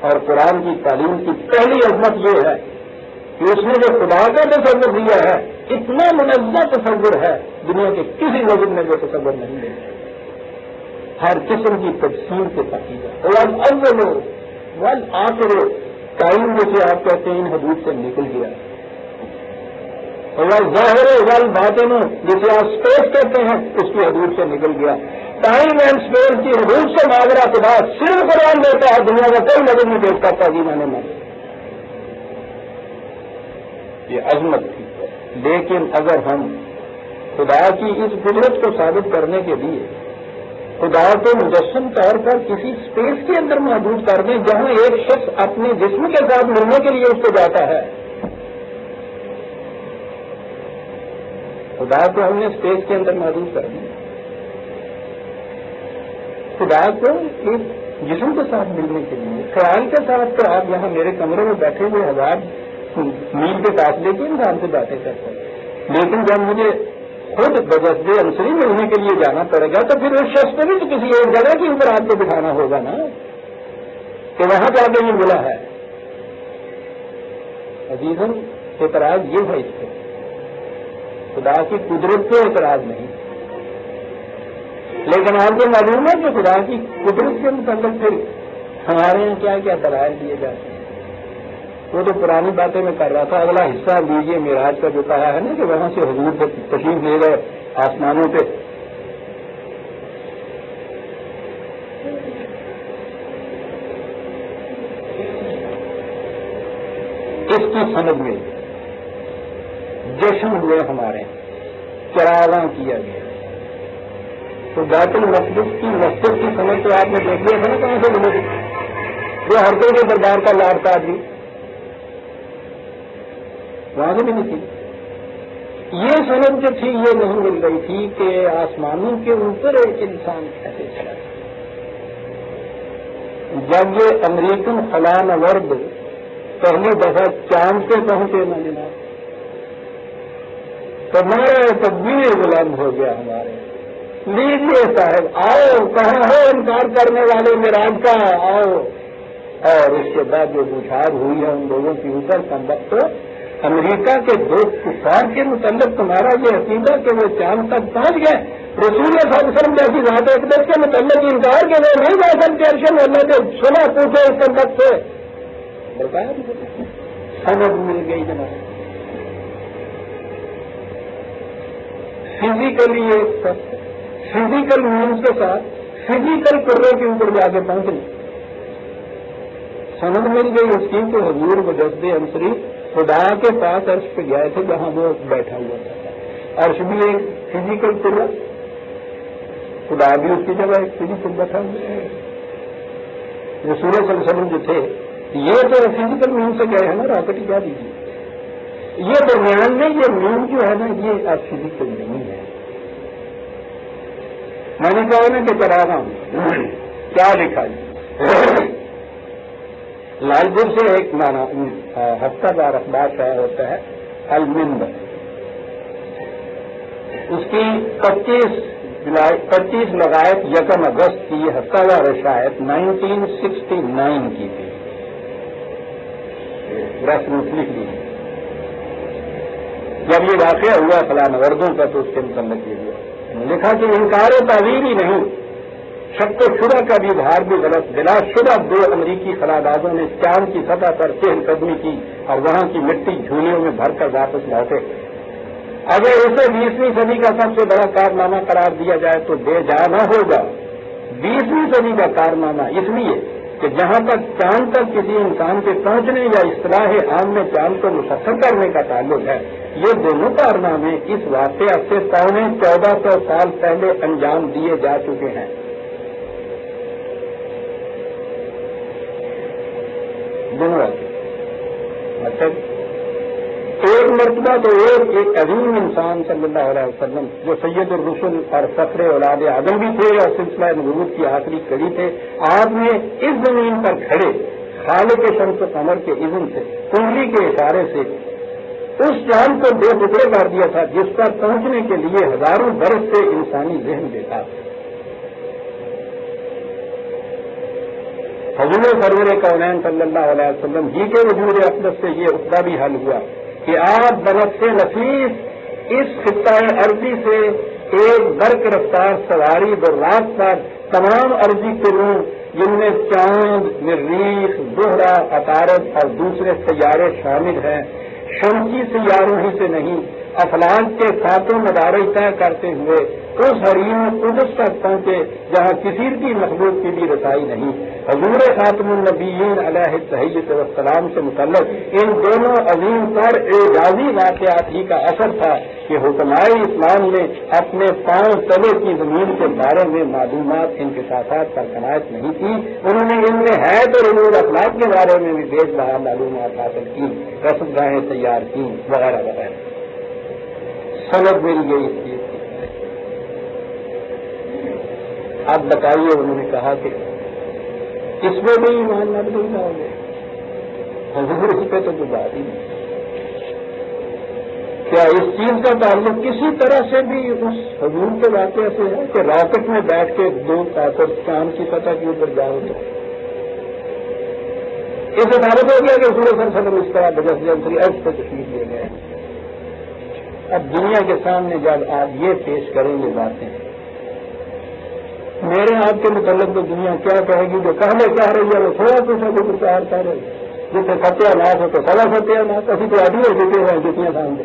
اور قرآن کی تعلیم کی پہلی عظمت یہ ہے کہ اس نے جو خدا کا تصور دیا ہے اتنا منظم تصور ہے، دنیا کے کسی مذہب میں وہ تصور نہیں دیا، ہر قسم کی تفصیل کے تحقیق اول والآخر ٹائم جیسے آپ کہتے ہیں ان حدود سے نکل گیا، ظاہر وال باطن جسے آپ اسپیس کہتے ہیں اس کی حدود سے نکل گیا، ٹائم اینڈ اسپیس کی حدود سے ماجرا خدا صرف قرآن دیتا ہے، دنیا کا کوئی نظر نہیں دیکھ سکتا جی میں نے یہ عظمت تھی۔ لیکن اگر ہم خدا کی اس قدرت کو ثابت کرنے کے لیے خدا کو مجسم طور پر کسی اسپیس کے اندر محدود کر دیں جہاں ایک شخص اپنے جسم کے ساتھ ملنے کے لیے اس کو جاتا ہے، خدا کو ہم نے اسپیس کے اندر محدود کر دیا، خدا کو ایک جسم کے ساتھ ملنے کے لیے خیال کے ساتھ تو آپ یہاں میرے کمرے میں بیٹھے ہوئے 1000 میل کے فاصلے کے انسان سے باتیں کرتے ہیں، لیکن جب مجھے خود بجسد انصری ملنے کے لیے جانا پڑے گا تو پھر اس شخص کو بھی تو کسی ایک جگہ کے اوپر آپ کو بٹھانا ہوگا نا کہ وہاں جا کے یہ ملا ہے۔ عزیزاً اعتراض یہ ہے اس پہ، خدا کی قدرت پہ اعتراض نہیں، لیکن آپ کو معلوم ہے کہ خدا کی قدرت کے متعلق پھر ہمارے یہاں کیا کیا دلائل دیے جاتے ہیں۔ وہ تو پرانی باتیں میں کر رہا تھا. اگلا حصہ لیجیے معراج کا جو کہا ہے نا کہ وہاں سے حضور تشریف لے گئے آسمانوں پہ. اس کی سند میں جشن ہوئے ہمارے, چراغاں کیا گیا. تو بیت المقدس کی مسجد کی سند تو آپ نے دیکھ لیا تھا نا کہاں سے ملے تھے, وہ ہر کوئی کے دربار کا لاڑتا آدمی وہاں سے بھی نہیں تھی. یہ سند جو تھی یہ نہیں مل رہی تھی کہ آسمانوں کے اوپر ایک انسان کیسے چلا. جب یہ امریکن خلا نورد پہلی دفعہ چاند پہ پہنچے نہ جناب, تو ہمارا تقدیر بلند ہو گیا ہمارے. لیجیے صاحب آؤ, کہاں ہو انکار کرنے والے معراج کا, آؤ. اور اس کے بعد جو بچھار ہوئی ہے ان لوگوں کی اوپر کم وقت امریکہ کے دو کفار کے متعلق تمہارا یہ عقیدہ کہ وہ چاند تک پہنچ گئے, رسول صلی اللہ علیہ وسلم جیسی ذات اقدس کے متعلق انکار کے وہ نہیں جا سکتے ارشد اللہ کے سنا پوچھے اس وقت سے بتایا. سند مل گئی جناب. فزیکلی ایک فزیکل مینس کے ساتھ فزیکل کرنے کے اوپر جا کے پہنچنے سند مل گئی اس کی کہ حضور مجدد عنصری خدا کے پاس عرش پہ گئے تھے جہاں وہ بیٹھا ہوا تھا. عرش بھی ایک فزیکل کرا, خدا بھی اس کی جگہ ایک فزیکل بیٹھا ہوا ہے. رسول صلی اللہ علیہ وسلم جو تھے یہ تو فزیکل مین سے گئے ہیں نا, راکٹ کیا دیجیے. یہ درمیان میں یہ مین جو ہے نا یہ اب فزیکل نہیں ہے. میں نے کہا نا کہ کرا رہا ہوں کیا لکھا جی. لال پور سے ایک ہفتہ وار اخبار شائع ہوتا ہے المنبر, اس کی 25 لغائب 1 اگست کی ہفتہ وار شائع 1969 کی تھی. رسم لکھ لی. جب یہ واقعہ ہوا فلاں وردوں کا تو اس کے متعلق یہ ہوا لکھا کہ انکار و تعویل ہی نہیں, شک و شبہ کا بھی اظہار بھی غلط. بلا شبہ 2 امریکی خلابازوں نے چاند کی سطح پر چہل قدمی کی اور وہاں کی مٹی جھولیوں میں بھر کر واپس لوٹے. اگر اسے 20ویں صدی کا سب سے بڑا کارنامہ قرار دیا جائے تو بے جانا ہوگا. 20ویں صدی کا کارنامہ اس لیے کہ جہاں تک چاند تک کسی انسان کے پہنچنے یا اصطلاح عام میں چاند کو مسخر کرنے کا تعلق ہے, یہ دونوں کارنامے اس واقعہ سے 1400 سال پہلے انجام دیے جا چکے ہیں. دونوں اچھا, ایک مرتبہ تو ایک عظیم انسان صلی اللہ علیہ وسلم جو سید الرسل اور فخر اولاد آدم بھی تھے اور سلسلہ نبوت کی آخری کڑی تھے, آپ نے اس زمین پر کھڑے خالق شمس و قمر کے اذن سے کنگلی کے اشارے سے اس چاند کو 2 ٹکڑے کر دیا تھا جس پر پہنچنے کے لیے ہزاروں برس سے انسانی ذہن دیتا تھا. حضور سرور کونین صلی اللہ علیہ وسلم جی کے وجود اقدس سے یہ عقدہ بھی حل ہوا کہ آپ بنفس نفیس اس خطہ عرضی سے ایک برق رفتار سواری براق پر تمام عرضی قرون جن میں چاند, مریخ, زہرہ, عطارد اور دوسرے سیارے شامل ہیں, شمسی سیاروں ہی سے نہیں افلاک کے 7 مدارج طے کرتے ہوئے اس حریم قدس تک پہنچے جہاں کسی کی مخلوق کی بھی رسائی نہیں. حضور خاتم النبیین علیہ الصحیح والسلام سے متعلق ان دونوں عظیم پر اعجازی واقعات ہی کا اثر تھا کہ حکمائے اسلام نے اپنے پاؤں تلے کی زمین کے بارے میں معلومات انکشافات پر قناعت نہیں کی. انہوں نے ان میں حیات اور امور اخلاق کے بارے میں بھی بے بہا معلومات حاصل کی, رسم گاہیں تیار کی وغیرہ وغیرہ. سند مل گئی اس چیز کی. اب بتائیے, انہوں نے کہا کہ اس میں بھی ایمان نہ بدلنا ہوگا. حضور اس پہ تو کوئی بات ہی نہیں. کیا اس چیز کا تعلق کسی طرح سے بھی اس حضور کے واقعے سے ہے کہ راکٹ میں بیٹھ کے 2 طاقت چاند کی سطح کے اوپر جاؤ تو اس سے ثابت ہو گیا کہ حضور صلی اللہ علیہ وسلم اس طرح بجس جنسری عرض پہ تشریف لے گئے. اب دنیا کے سامنے جب آپ یہ پیش کریں گے باتیں, میرے آپ کے متعلق تو دنیا کیا کہے گی, جو کہنے کہہ رہی ہے وہ تھوڑا کچھ کچھ کر رہی ہے. جتنے ستیہ ناش ہو تو سوا ستیہ ناش، اسی تو آدھی ہو چکے ہیں جتنی سامنے،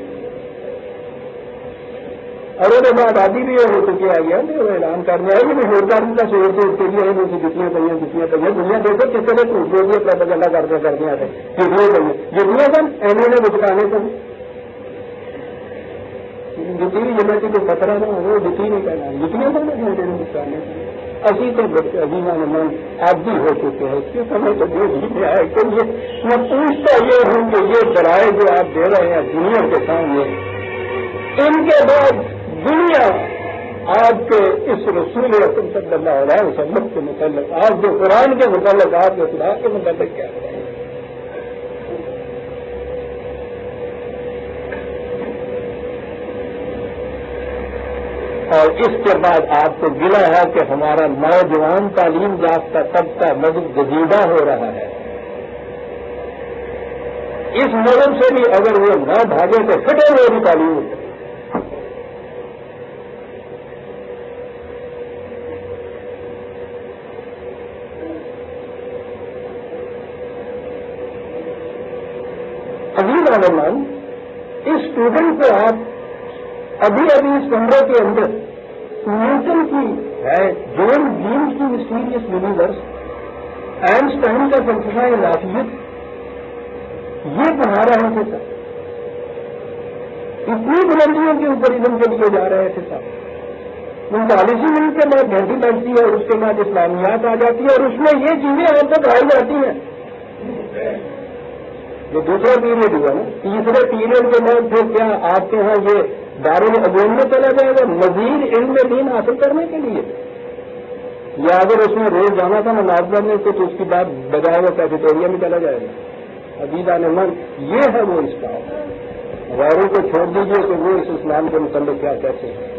اور وہ بعد آدھی بھی ہو چکی آ گیا وہ اعلان کرنے آئے کہ سرکار کا شور سے اس کے لیے جتنی پہ دنیا دیکھو کس طرح جھوٹ بول دیا پروپیگنڈا کرتے ہیں جتنی سن ایم نے بچکانے کو جتنی بھی جگہ کی جو خطرہ نا وہ جتنی نہیں کہنا جتنی سن بچکانے اسی تو عظیمہ من عادی ہو چکے ہیں، اس کے سمے تو جو جیت رہا ہے کہ میں پوچھتا یہ ہوں کہ یہ ذرائع جو آپ دے رہے ہیں دنیا کے سامنے، ان کے بعد دنیا آپ کے اس رسول اکرم صلی اللہ علیہ وسلم کے متعلق، آپ جو قرآن کے متعلق، آپ کے خدا کے متعلق کیا ہے؟ اور اس کے بعد آپ کو گلا ہے کہ ہمارا نوجوان تعلیم یافتہ طبقہ مذہب جدیدہ ہو رہا ہے، اس مذہب سے بھی اگر وہ نہ بھاگے تو پھٹے ہوئے بھی تعلیم ہوتے۔ عالمان اس اسٹوڈنٹ کو آپ ابھی اس کمرے کے اندر نیوٹن کی ہے جون گرین کی مسٹیریس یونیورس، آئنسٹائن کا فلسفہ لاٹیت، یہ پڑھا رہے تھے سر، اتنی بلندیوں کے اوپر علم کے لیے جا رہے تھے سر، 39 منٹ کے بعد گھنٹی بجتی ہے اور اس کے بعد اسلامیات آ جاتی ہے اور اس میں یہ چیزیں آپ کو پڑھائی جاتی ہیں۔ یہ دوسرا پیریڈ ہوا نا، تیسرے پیریڈ کے بعد پھر کیا آپ کے ہاں یہ دارالعلوم میں چلا جائے گا مزید علم دین حاصل کرنے کے لیے، یا اگر اس میں روز جانا تھا نماز پڑھنے کو تو اس کی بعد بجائے وہ کیفیٹیریا میں چلا جائے گا۔ عزیزان من یہ ہے وہ اسلام، غیروں کو چھوڑ دیجیے کہ وہ اس اسلام کے متعلق کیا کہتے ہیں،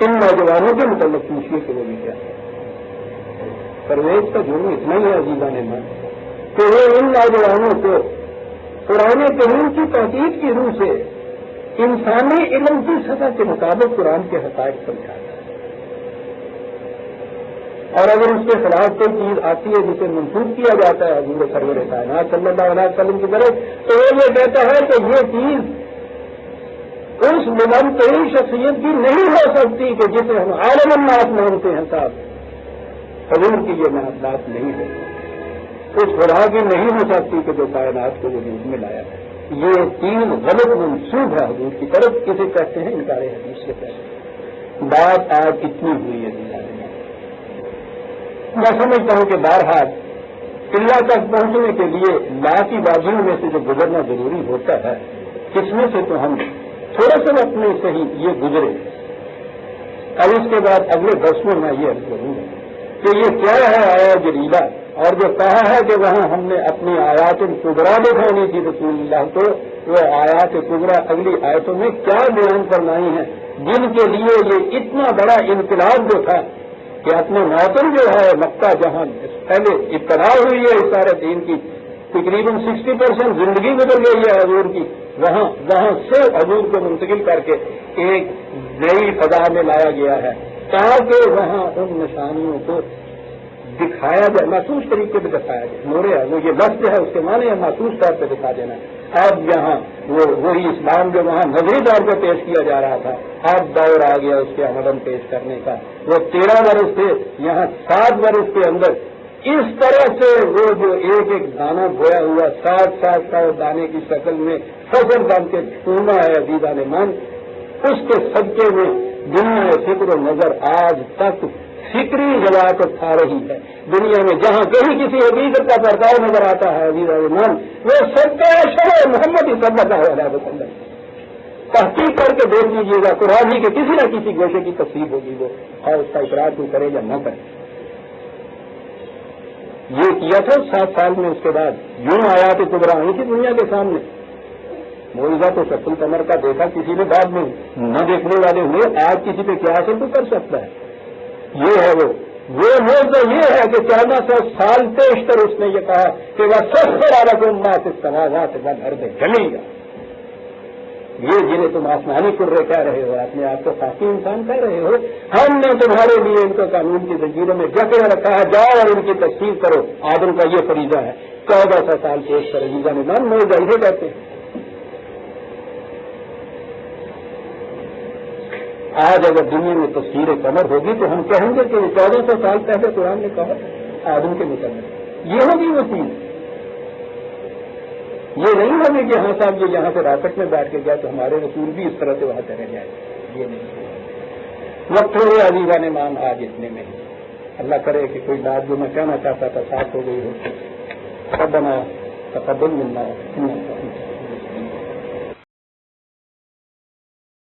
ان نوجوانوں کے متعلق پوچھیے کہ وہ بھی کیا ہے۔ پرویز کا جرم اتنا ہی ہے عزیزان من کہ وہ ان نوجوانوں کو قرآن کریم کی تحقیق کی روح سے انسانی علم کی سطح کے مطابق قرآن کے حقائق سمجھاتا ہے، اور اگر اس کے خلاف کوئی چیز آتی ہے جسے منسوخ کیا جاتا ہے حضور سرور کائنات صلی اللہ علیہ وسلم کی طرف، تو وہ یہ کہتا ہے کہ یہ چیز اس ممتعی شخصیت کی نہیں ہو سکتی کہ جسے ہم عالم الناس مانتے ہیں صاحب، حضور کی یہ بات نہیں ہے، اس خدا کی نہیں ہو سکتی کہ جو کائنات کو وجود میں لایا ہے۔ یہ تین غلط منسوب ہے حضور کی طرف، کسے کہتے ہیں انکار حدیث سے پہلے۔ بات آج اتنی ہوئی ہے میں سمجھتا ہوں کہ بہرحال قلعہ تک پہنچنے کے لیے لا کی بازیوں میں سے جو گزرنا ضروری ہوتا ہے، اس میں سے تو ہم تھوڑے سے وقت میں صحیح یہ گزرے، اب اس کے بعد اگلے درس میں میں یہ عرض کروں گا کہ یہ کیا ہے آیا جلیلہ، اور جو کہا ہے کہ وہاں ہم نے اپنی آیات کبریٰ دکھانی تھی رسول اللہ کو، وہ آیات کبریٰ اگلی آیتوں میں کیا بیان فرمائی ہیں، جن کے لیے یہ اتنا بڑا انقلاب جو تھا کہ اپنے موسم جو ہے مکہ جہاں پہلے ابتدا ہوئی ہے اس سارے دین کی، تقریباً 60% زندگی گزر گئی ہے حضور کی، وہاں سے حضور کو منتقل کر کے ایک نئی فضا میں لایا گیا ہے تاکہ وہاں ان نشانیوں کو دکھایا جائے، محسوس طریقے پہ دکھایا جائے۔ مورے ہے وہ یہ لفظ ہے اس کے معنی ہے محسوس طور پہ دکھا دینا۔ اب یہاں وہی اسلام جو وہاں نظری طور پہ پیش کیا جا رہا تھا، اب دور آ گیا اس کے عملاً پیش کرنے کا۔ وہ 13 برس تھے، یہاں 7 برس کے اندر اس طرح سے وہ جو ایک ایک دانہ بویا ہوا 7 کا دانے کی شکل میں فصل بن کے چھونا ہے عزیزان من، اس کے صدقے میں دنیا فکر و نظر آج تک فکری غلط کھا رہی ہے۔ دنیا میں جہاں کہیں کسی حقیقت کا پرتاؤ نظر آتا ہے عزیزان من، وہ صدقہ شرع محمد صلی اللہ علیہ وسلم تحقیق کر کے دیکھ لیجیے گا، قرآن ہی کے کسی نہ کسی گوشے کی تفسیر ہوگی وہ، اور اس کا اقرار کوئی کرے یا نہ کرے۔ یہ کیا تھا 7 سال میں، اس کے بعد یوں آیات کبریٰ آئی تھی دنیا کے سامنے۔ معجزہ تو شمس القمر کا دیکھا کسی نے، بعد میں نہ دیکھنے والے ہوئے، آج کسی پہ کیا اثر تو کر سکتا ہے۔ یہ ہے وہ موضوع یہ ہے کہ 1400 سال پیشتر اس نے یہ کہا کہ وہ سخر علیکم ما فی السماوات والارض جمیعا، یہ جنہیں تم آسمانی کرے کہہ رہے ہو، اپنے آپ کو خاصی انسان کہہ رہے ہو، ہم نے تمہارے لیے ان کو قانون کی زنجیروں میں جکڑے رکھا ہے، جاؤ اور ان کی تفسیر کرو۔ آدم کا یہ فریضہ ہے 1400 سال پیش کرے گی نظام موجائزے کہتے ہیں. آج اگر دنیا میں تفسیر قمر ہوگی تو ہم کہیں گے کہ 1400 سال پہلے قرآن نے کہا آدم کے متعلق یہ ہوگی وسیع. یہ نہیں ہوگی کہ ہاں صاحب یہ یہاں سے راکٹ میں بیٹھ کے گیا تو ہمارے رسول بھی اس طرح سے وہاں چلے جائیں. یہ نہیں وقت تھوڑے عزیزان ایمان آج اتنے میں اللہ کرے کہ کوئی بات جو میں کہنا چاہتا تھا ساتھ ہو گئی ہو. ربنا تقبل منا